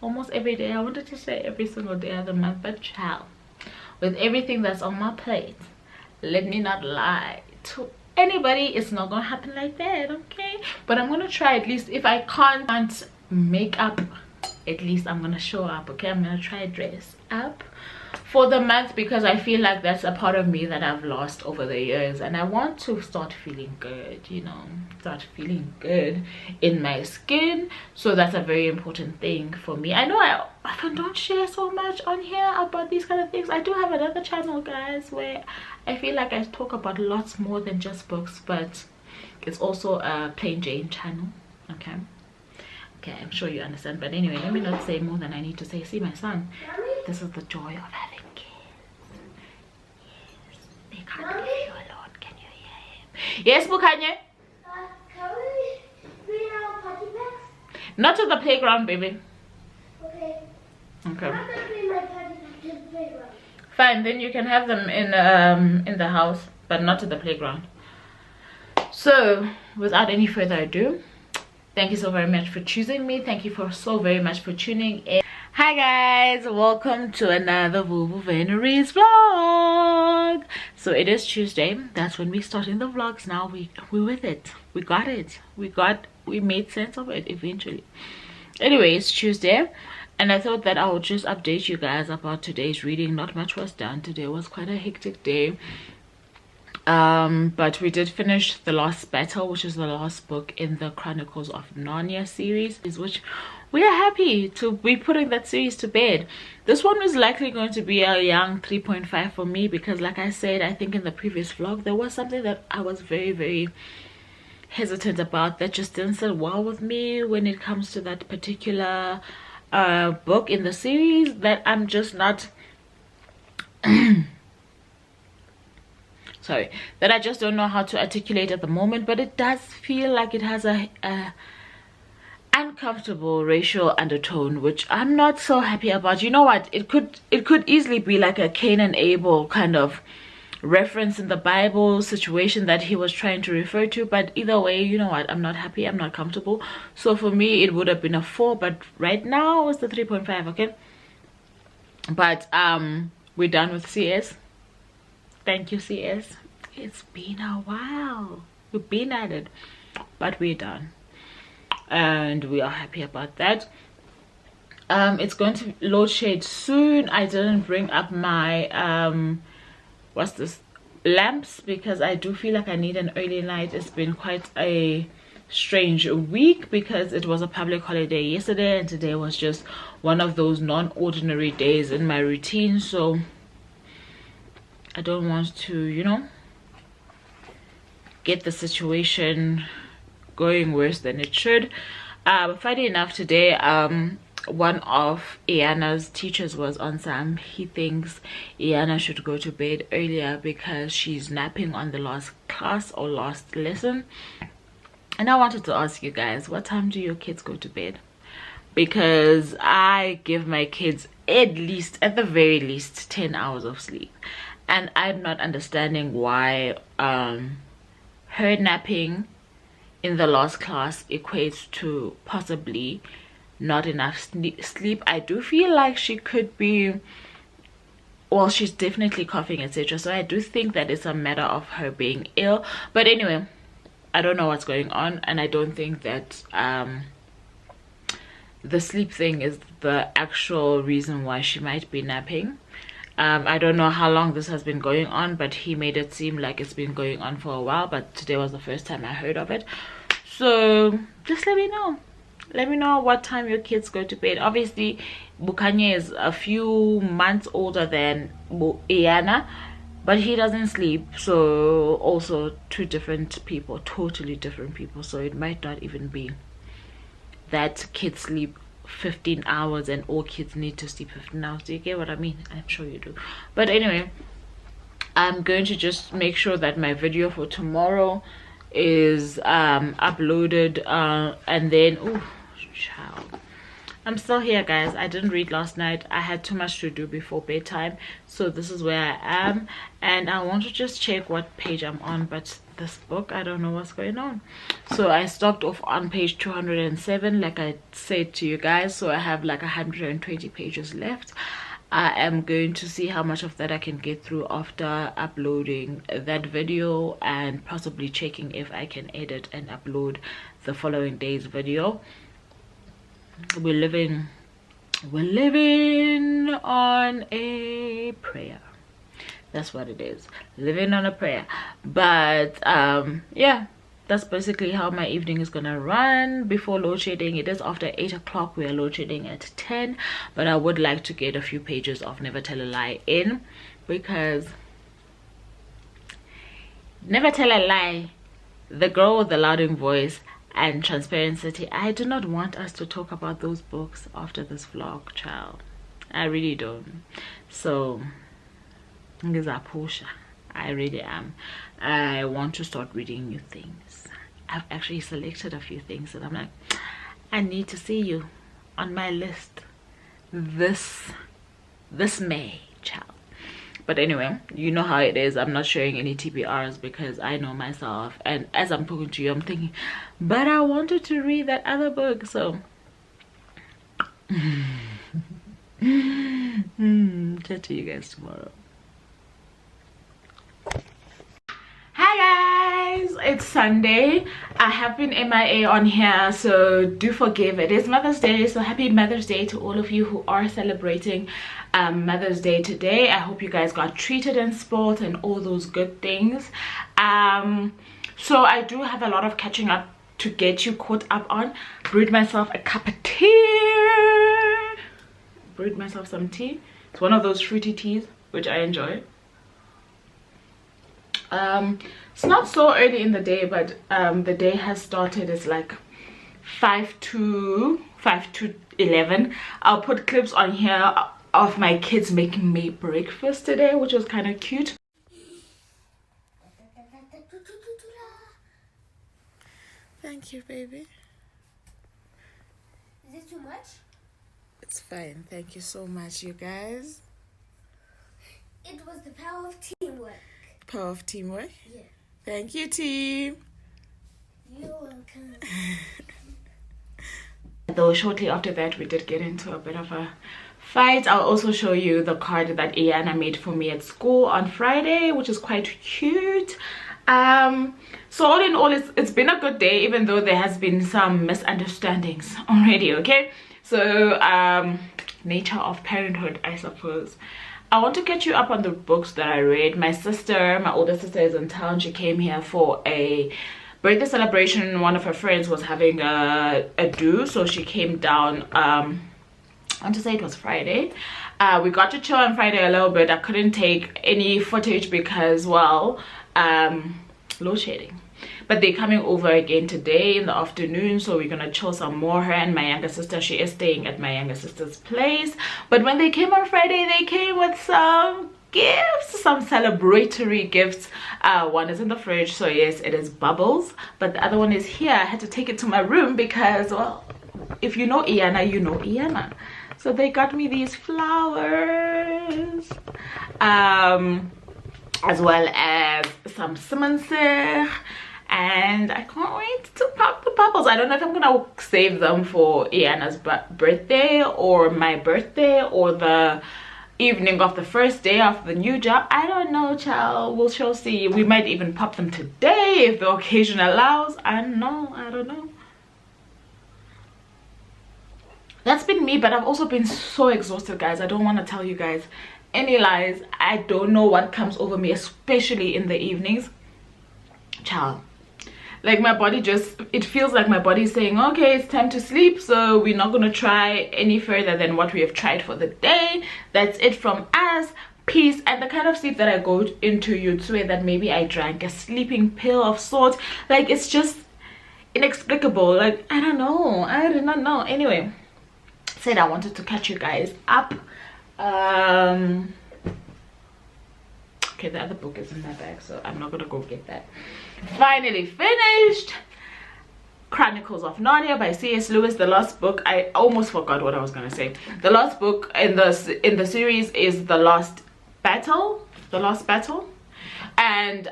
almost every day. I wanted to say every single day of the month, but child, with everything that's on my plate, let me not lie to anybody, it's not gonna happen like that, okay? But I'm gonna try. At least if I can't make up, at least I'm gonna show up, okay? I'm gonna try dress up for the month, because I feel like that's a part of me that I've lost over the years, and I want to start feeling good, you know, start feeling good in my skin. So that's a very important thing for me. I know I often don't share so much on here about these kind of things. I do have another channel, guys, where I feel like I talk about lots more than just books, but it's also a plain Jane channel, okay? Okay, I'm sure you understand. But anyway, let me not say more than I need to say. See, my son, this is the joy of having kids. Yes, they can't leave you alone. Can you hear him? Yes, Bukanye? Can we bring our potty bags? Not to the playground, baby. Okay. Okay. I'm gonna bring my potty bags to the playground. Fine, then you can have them in the house, but not to the playground. So without any further ado, thank you so very much for choosing me. Thank you for so very much for tuning in. Hi guys, welcome to another Vuvu Venaries vlog. So it is Tuesday. That's when we starting the vlogs now. We with it. We got it. We made sense of it eventually. Anyway, it's Tuesday, and I thought that I would just update you guys about today's reading. Not much was done today. It was quite a hectic day. But we did finish The Last Battle, which is the last book in the Chronicles of Narnia series, which we are happy to be putting that series to bed. This one was likely going to be a young 3.5 for me because, like I said, I think in the previous vlog, there was something that I was very, very hesitant about that just didn't sit well with me when it comes to that particular book in the series, that I'm just not sorry, that I just don't know how to articulate at the moment. But it does feel like it has a uncomfortable racial undertone, which I'm not so happy about. You know what, it could easily be like a Cain and Abel kind of reference in the Bible situation that he was trying to refer to, but either way, you know what, I'm not happy, I'm not comfortable. So for me it would have been a 4, but right now it's the 3.5. okay, but we're done with CS. Thank you, CS. It's been a while, we've been at it, but we're done and we are happy about that. It's going to load shade soon. I didn't bring up my what's this, lamps, because I do feel like I need an early night. It's been quite a strange week because it was a public holiday yesterday and today was just one of those non-ordinary days in my routine, so I don't want to, you know, get the situation going worse than it should. Funny enough, today one of Iana's teachers was on Sam. He thinks Iana should go to bed earlier because she's napping on the last class or last lesson. And I wanted to ask you guys, what time do your kids go to bed? Because I give my kids at the very least 10 hours of sleep, and I'm not understanding why her napping in the last class equates to possibly not enough sleep. I do feel like she could be, well, she's definitely coughing, etc. So I do think that it's a matter of her being ill. But anyway, I don't know what's going on, and I don't think that the sleep thing is the actual reason why she might be napping. I don't know how long this has been going on, but he made it seem like it's been going on for a while, but today was the first time I heard of it. So just let me know what time your kids go to bed. Obviously Bukanye is a few months older than Iana, but he doesn't sleep, so also two different people, totally different people. So it might not even be that kids sleep 15 hours and all kids need to sleep 15 hours. Do you get what I mean? I'm sure you do. But anyway, I'm going to just make sure that my video for tomorrow is uploaded, and then oh child, I'm still here guys. I didn't read last night. I had too much to do before bedtime, so this is where I am, and I want to just check what page I'm on, but this book, I don't know what's going on. So I stopped off on page 207 like I said to you guys, so I have like 120 pages left. I am going to see how much of that I can get through after uploading that video, and possibly checking if I can edit and upload the following day's video. We're living on a prayer. That's what it is, living on a prayer. But yeah, that's basically how my evening is gonna run before load shedding. It is after 8 o'clock. We are load shedding at 10, but I would like to get a few pages of Never Tell a Lie in, because Never Tell a Lie, The Girl with the Louding Voice, and Transparency, I do not want us to talk about those books after this vlog, child. I really don't. So I really am. I want to start reading new things. I've actually selected a few things that I'm like, I need to see you on my list this May, child. But anyway, you know how it is. I'm not sharing any TBRs because I know myself, and as I'm talking to you I'm thinking, but I wanted to read that other book. So chat to you guys tomorrow. Hi guys, it's Sunday. I have been MIA on here, so do forgive. It is Mother's Day, so happy Mother's Day to all of you who are celebrating Mother's Day today. I hope you guys got treated and spoiled and all those good things. So I do have a lot of catching up to get you caught up on. Brewed myself a cup of tea. Brewed myself some tea. It's one of those fruity teas which I enjoy. It's not so early in the day, but the day has started. It's like 5 to 11. I'll put clips on here of my kids making me breakfast today, which was kind of cute. Thank you, baby. Is it too much? It's fine. Thank you so much, you guys. It was the power of teamwork. Power of teamwork? Yeah. Thank you, team. You're welcome. Though shortly after that we did get into a bit of a fight. I'll also show you the card that Iana made for me at school on Friday, which is quite cute. So all in all, it's been a good day, even though there has been some misunderstandings already. Okay, so nature of parenthood, I suppose. I want to catch you up on the books that I read. My older sister is in town. She came here for a birthday celebration. One of her friends was having a do, so she came down. I want to say it was Friday. We got to chill on Friday a little bit. I couldn't take any footage because, well, load shedding. But they're coming over again today in the afternoon, so we're gonna chill some more. Her and my younger sister, she is staying at my younger sister's place. But when they came on Friday, they came with some gifts, some celebratory gifts. One is in the fridge, so yes, it is bubbles, but the other one is here. I had to take it to my room because, well, if you know Iana, you know Iana. So they got me these flowers, as well as some simonsir. And I can't wait to pop the bubbles. I don't know if I'm gonna save them for Iana's birthday or my birthday or the evening of the first day of the new job. I don't know, child. We shall see. We might even pop them today if the occasion allows. I don't know. That's been me, but I've also been so exhausted, guys. I don't want to tell you guys any lies. I don't know what comes over me, especially in the evenings, child. Like my body it feels like my body is saying, okay, it's time to sleep, so we're not gonna try any further than what we have tried for the day. That's it from us. Peace. And the kind of sleep that I go into, you'd swear that maybe I drank a sleeping pill of sorts. Like, it's just inexplicable. Like, I don't know. I do not know. Anyway, said I wanted to catch you guys up. Okay, the other book is in my bag, so I'm not gonna go get that. Finally finished Chronicles of Narnia by C.S. Lewis. The last book, I almost forgot what I was gonna say. The last book in the series is The Last Battle. And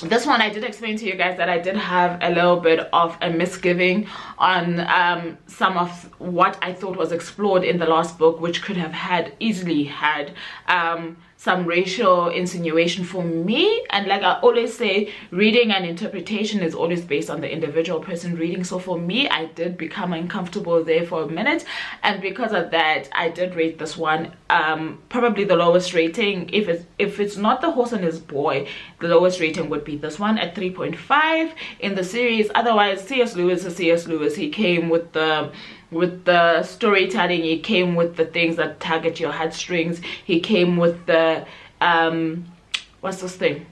this one, I did explain to you guys that I did have a little bit of a misgiving on some of what I thought was explored in the last book, which could have easily had some racial insinuation for me. And like I always say, reading and interpretation is always based on the individual person reading. So for me, I did become uncomfortable there for a minute, and because of that, I did rate this one probably the lowest rating. If it's not The Horse and His Boy, the lowest rating would be this one at 3.5 in the series. Otherwise, C.S. Lewis is C.S. Lewis. He came with the storytelling, he came with the things that target your heartstrings, he came with the what's this thing,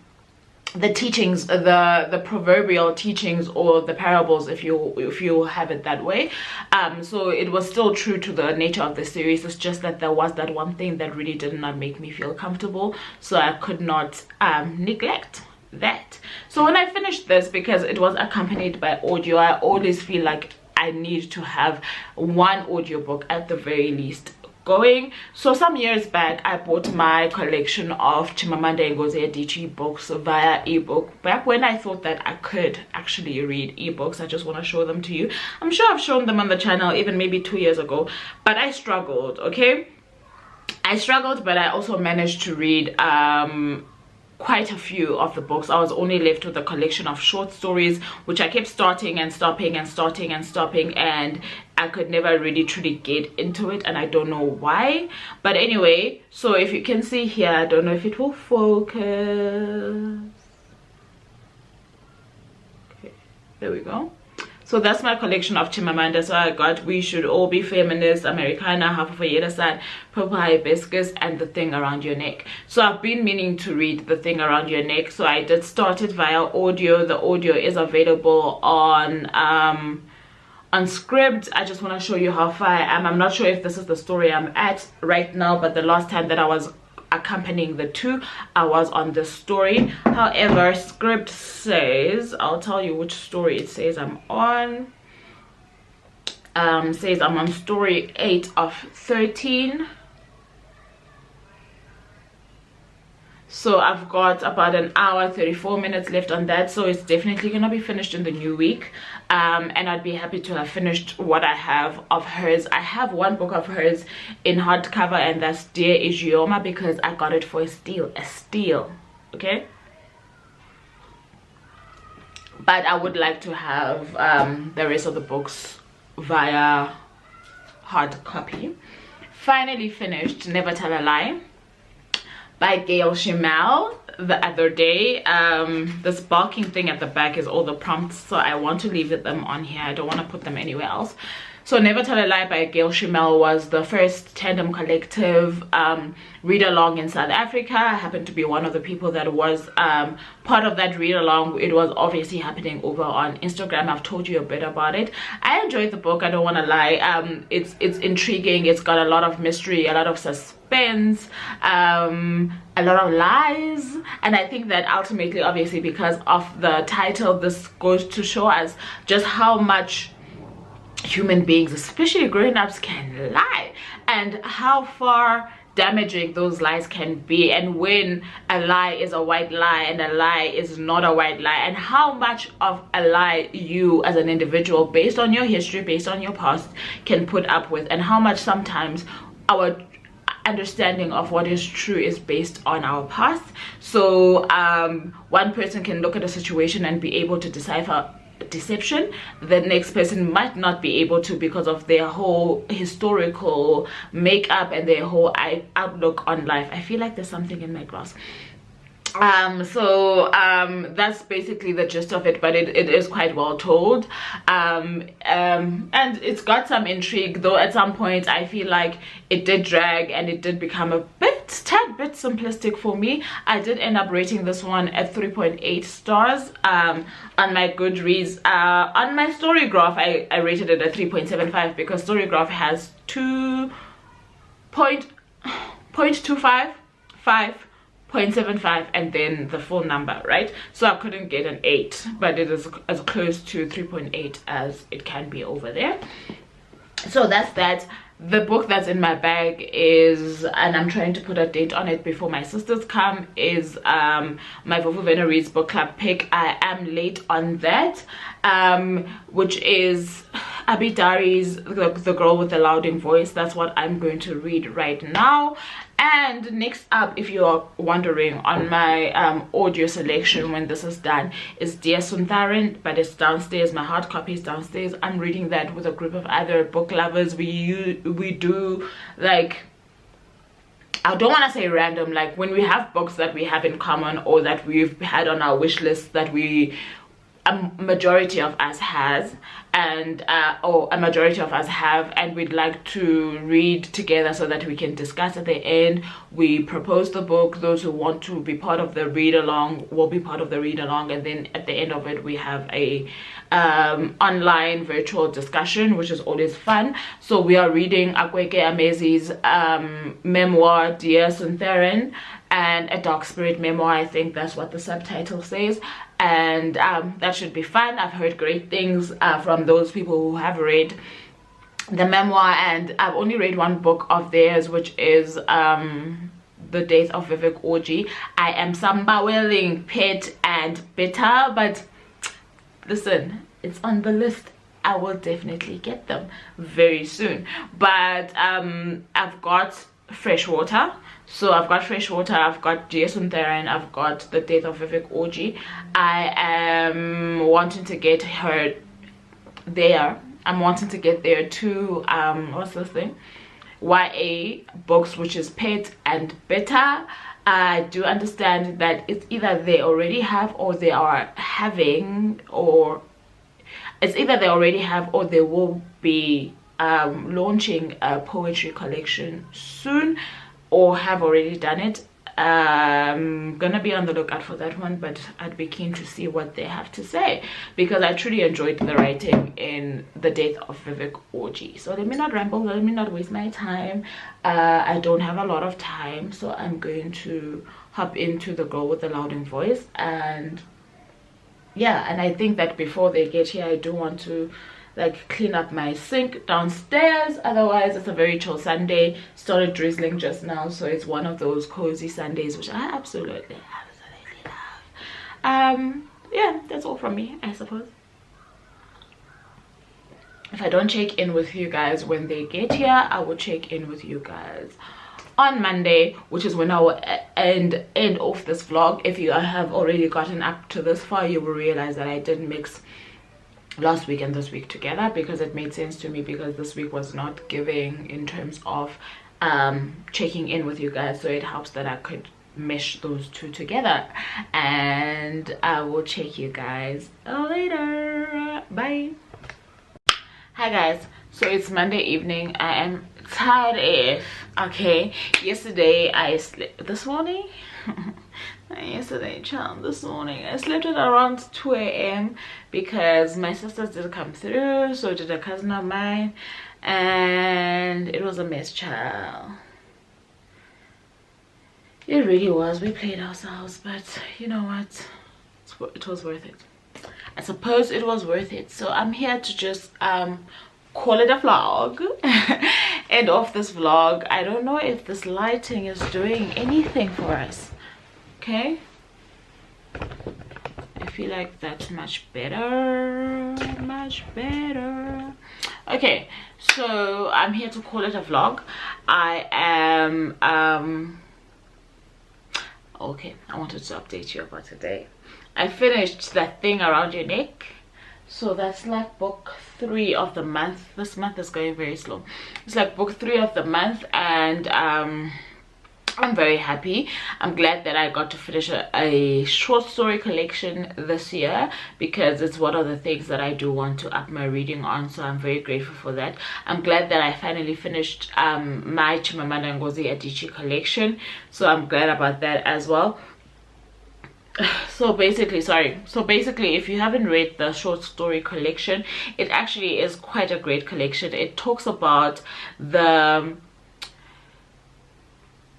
the teachings, the proverbial teachings, or the parables, if you have it that way. So it was still true to the nature of the series. It's just that there was that one thing that really did not make me feel comfortable, so I could not neglect that. So when I finished this, because it was accompanied by audio, I always feel like I need to have one audiobook at the very least going. So some years back I bought my collection of Chimamanda Ngozi Adichie books via ebook, back when I thought that I could actually read ebooks. I just want to show them to you. I'm sure I've shown them on the channel even maybe 2 years ago, but I struggled. Okay, I struggled, but I also managed to read quite a few of the books. I was only left with a collection of short stories, which I kept starting and stopping and starting and stopping, and I could never really truly get into it, and I don't know why. But anyway, so if you can see here, I don't know if it will focus. Okay, there we go. So that's my collection of Chimamanda. So I got We Should All Be Feminists, Americana, Half of a Yellow Side, Purple Hibiscus, and The Thing Around Your Neck. So I've been meaning to read The Thing Around Your Neck, so I did start it via audio. The audio is available on Scribd. I just want to show you how far I am. I'm not sure if this is the story I'm at right now, but the last time that I was accompanying the two, I was on this story. However, Scribd says, I'll tell you which story it says I'm on. Says I'm on story 8 of 13. So I've got about an hour 34 minutes left on that, so it's definitely gonna be finished in the new week. And I'd be happy to have finished what I have of hers. I have one book of hers in hardcover, and that's Dear Ijeoma, because I got it for a steal, okay? But I would like to have the rest of the books via hard copy. Finally finished Never Tell a Lie by Gail Chimel the other day. This barking thing at the back is all the prompts, so I want to leave them on here. I don't want to put them anywhere else. So Never Tell a Lie by Gail Chimel was the first tandem collective read along in South Africa. I happened to be one of the people that was part of that read along. It was obviously happening over on Instagram. I've told you a bit about it. I enjoyed the book, I don't want to lie. It's intriguing. It's got a lot of mystery, a lot of suspense, a lot of lies, and I think that ultimately, obviously because of the title, this goes to show us just how much human beings, especially grown-ups, can lie, and how far damaging those lies can be, and when a lie is a white lie and a lie is not a white lie, and how much of a lie you as an individual, based on your history, based on your past, can put up with, and how much sometimes our understanding of what is true is based on our past. So one person can look at a situation and be able to decipher deception. The next person might not be able to, because of their whole historical makeup and their whole outlook on life. I feel like there's something in my glass. That's basically the gist of it, but it is quite well told, and it's got some intrigue, though at some point I feel like it did drag and it did become a tad bit simplistic for me. I did end up rating this one at 3.8 stars on my Goodreads. On my Storygraph I rated it at 3.75 because Storygraph has 0.75 and then the full number, right? So I couldn't get an 8, but it is as close to 3.8 as it can be over there. So that's that. The book that's in my bag is, and I'm trying to put a date on it before my sisters come, is my Vuvu Vena Reads book club pick. I am late on that, which is Abidari's the Girl with the Louding Voice. That's what I'm going to read right now. And next up, if you're wondering, on my audio selection when this is done, is Dear Suntharan, but it's downstairs. My hard copy is downstairs. I'm reading that with a group of other book lovers. We do, like, I don't want to say random, like when we have books that we have in common or that we've had on our wish list that a majority of us has, and or a majority of us have, and we'd like to read together so that we can discuss at the end. We propose the book. Those who want to be part of the read along will be part of the read along, and then at the end of it we have a online virtual discussion, which is always fun. So we are reading Akweke Amezi's memoir Dear Suntharan, and A Dark Spirit memoir. I think that's what the subtitle says, and that should be fun. I've heard great things from those people who have read the memoir, and I've only read one book of theirs, which is The Death of Vivek Orji. I am sambawelling pet and bitter, but listen, it's on the list. I will definitely get them very soon. But I've got fresh water. So I've got fresh water, I've got Jason and I've got The Death of Vivek Orji. I am wanting to get her there. I'm wanting to get there to what's this thing, YA books, which is Pet and Better. I do understand that it's either they already have or they are having, or it's either they already have or they will be launching a poetry collection soon, or have already done it. I'm gonna be on the lookout for that one, but I'd be keen to see what they have to say, because I truly enjoyed the writing in The Death of Vivek Orji. So let me not ramble, let me not waste my time. I don't have a lot of time, so I'm going to hop into The Girl with the Louding Voice. And yeah, and I think that before they get here, I do want to like clean up my sink downstairs. Otherwise, it's a very chill Sunday. Started drizzling just now, so it's one of those cozy Sundays, which I absolutely love. Yeah, that's all from me, I suppose. If I don't check in with you guys when they get here, I will check in with you guys on Monday, which is when I will end off this vlog. If you have already gotten up to this far, you will realize that I didn't mix last week and this week together, because it made sense to me, because this week was not giving in terms of checking in with you guys, so it helps that I could mesh those two together. And I will check you guys later. Bye. Hi guys, so it's Monday evening. I am tired AF. Okay, yesterday I slept this morning. This morning I slept at around 2 a.m. because my sisters did come through, so did a cousin of mine, and it was a mess, child. It really was. We played ourselves, but you know what, it was worth it. I suppose it was worth it. So I'm here to just call it a vlog. End off this vlog. I don't know if this lighting is doing anything for us. Okay, I feel like that's much better, Okay, so I'm here to call it a vlog. I am okay, I wanted to update you about today. I finished that thing around your neck, so that's like book 3 of the month. This month is going very slow. It's like book 3 of the month, and I'm very happy. I'm glad that I got to finish a short story collection this year, because it's one of the things that I do want to up my reading on, so I'm very grateful for that. I'm glad that I finally finished my Chimamanda Ngozi Adichie collection, so I'm glad about that as well. So basically, if you haven't read the short story collection, it actually is quite a great collection. It talks about the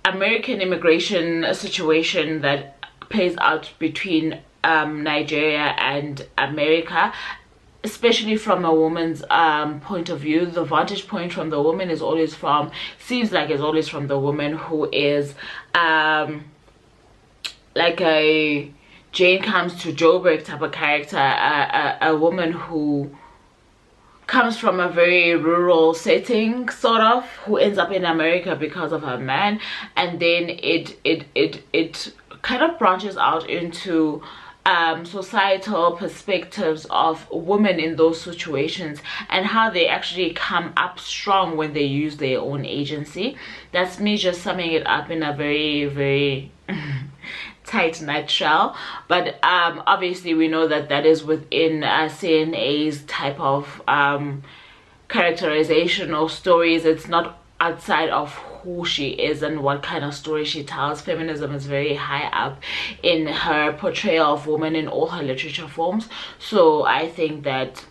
American immigration situation that plays out between Nigeria and America, especially from a woman's point of view. The vantage point from the woman is always seems like it's always from the woman who is like a Jane comes to Joburg type of character, a woman who comes from a very rural setting, sort of, who ends up in America because of her man, and then it kind of branches out into societal perspectives of women in those situations, and how they actually come up strong when they use their own agency. That's me just summing it up in a very, very tight nutshell, but obviously we know that that is within CNA's type of characterization or stories. It's not outside of who she is and what kind of story she tells. Feminism is very high up in her portrayal of women in all her literature forms, so I think that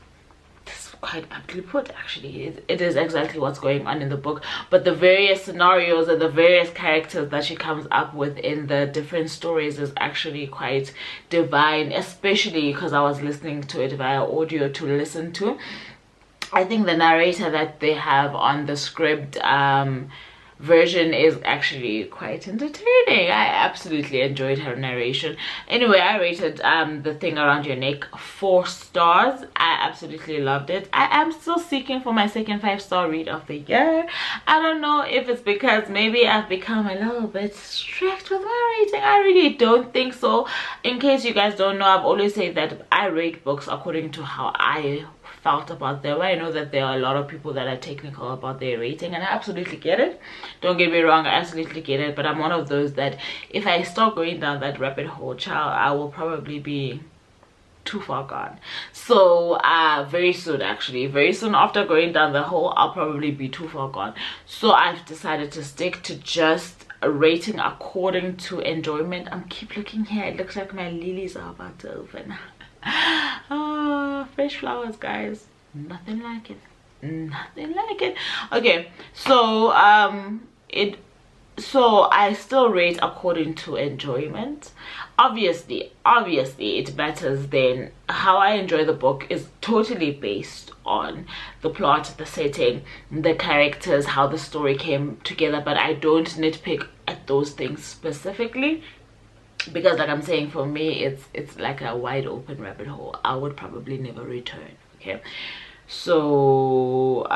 quite aptly put. Actually, it is exactly what's going on in the book, but the various scenarios and the various characters that she comes up with in the different stories is actually quite divine, especially because I was listening to it via audio to listen to. I think the narrator that they have on the script version is actually quite entertaining. I absolutely enjoyed her narration. Anyway, I rated The Thing Around Your Neck 4 stars. I absolutely loved it. I am still seeking for my second 5-star read of the year. I don't know if it's because maybe I've become a little bit strict with my rating. I really don't think so. In case you guys don't know, I've always said that I rate books according to how I felt about them. I know that there are a lot of people that are technical about their rating, and I absolutely get it. Don't get me wrong, I absolutely get it, but I'm one of those that if I start going down that rabbit hole, child, I will probably be too far gone. So very soon, actually very soon after going down the hole, I'll probably be too far gone. So I've decided to stick to just a rating according to enjoyment. Keep looking here, it looks like my lilies are about to open. Oh, fresh flowers, guys, nothing like it, nothing like it. Okay, so I still rate according to enjoyment. Obviously it matters. Then how I enjoy the book is totally based on the plot, the setting, the characters, how the story came together, but I don't nitpick at those things specifically, because like I'm saying, for me it's like a wide open rabbit hole. I would probably never return. Okay, so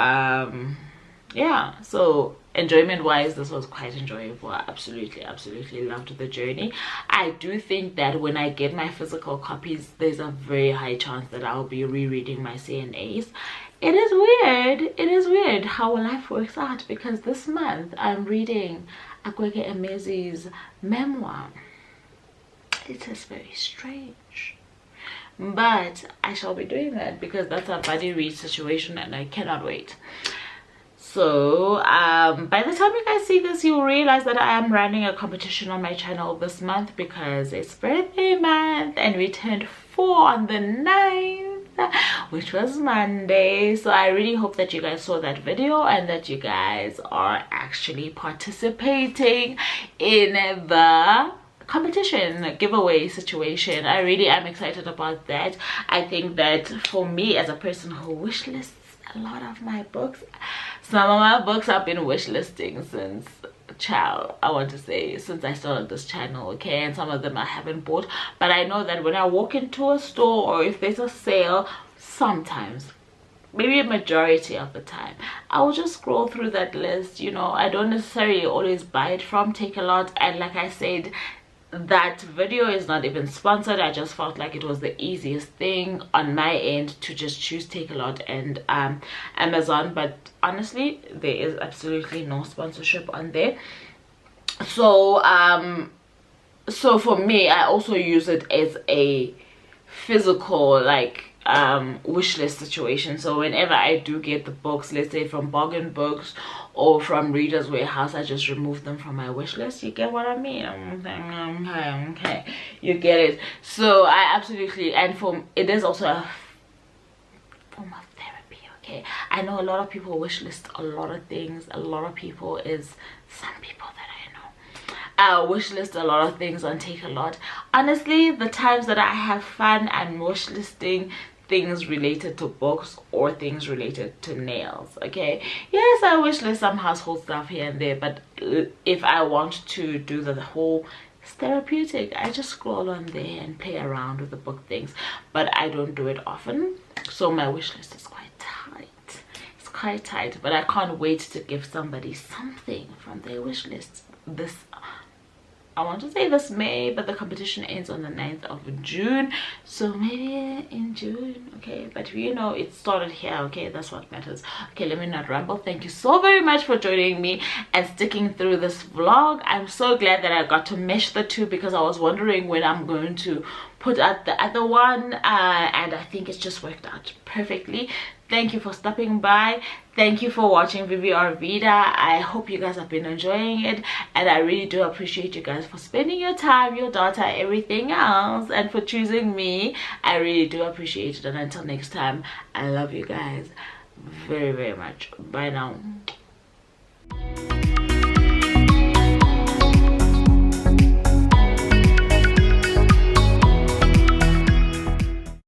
yeah, so enjoyment wise, this was quite enjoyable. I absolutely loved the journey. I do think that when I get my physical copies, there's a very high chance that I'll be rereading my CNAs. It is weird how life works out, because this month I'm reading Akweke Emezi's memoir. It is very strange, but I shall be doing that because that's a buddy read situation and I cannot wait. So by the time you guys see this, you'll realize that I am running a competition on my channel this month because it's birthday month and we turned 4 on the 9th, which was Monday. So I really hope that you guys saw that video and that you guys are actually participating in the competition giveaway situation. I really am excited about that. I think that for me, as a person who wish lists a lot of my books, some of my books I've been wish listing since I want to say since I started this channel, okay, and some of them I haven't bought, but I know that when I walk into a store or if there's a sale, sometimes, maybe a majority of the time, I will just scroll through that list. You know, I don't necessarily always buy it from Take A Lot, and like I said, that video is not even sponsored. I just felt like it was the easiest thing on my end to just choose Take A Lot and Amazon, but honestly there is absolutely no sponsorship on there. So so for me, I also use it as a physical like wish list situation. So whenever I do get the books, let's say from Bargain Books or from Reader's Warehouse, I just remove them from my wish list. You get what I mean? Okay, you get it. So I absolutely, and it is also a form of therapy. Okay, I know a lot of people wish list a lot of things. Some people that I wish list a lot of things on Take A Lot. Honestly, the times that I have fun, I'm wish listing things related to books or things related to nails. Okay, yes, I wish list some household stuff here and there, but if I want to do the whole therapeutic, I just scroll on there and play around with the book things, but I don't do it often. So my wish list is quite tight. It's quite tight, but I can't wait to give somebody something from their wish list this, I want to say this May, but the competition ends on the 9th of June, so maybe in June. Okay, but you know, it started here. Okay, that's what matters. Okay, let me not ramble. Thank you so very much for joining me and sticking through this vlog. I'm so glad that I got to mesh the two, because I was wondering when I'm going to put out the other one, and I think it's just worked out perfectly. Thank you for stopping by. Thank you for watching VVR Veda. I hope you guys have been enjoying it, and I really do appreciate you guys for spending your time, your data, everything else, and for choosing me. I really do appreciate it, and until next time, I love you guys very, very much. Bye now.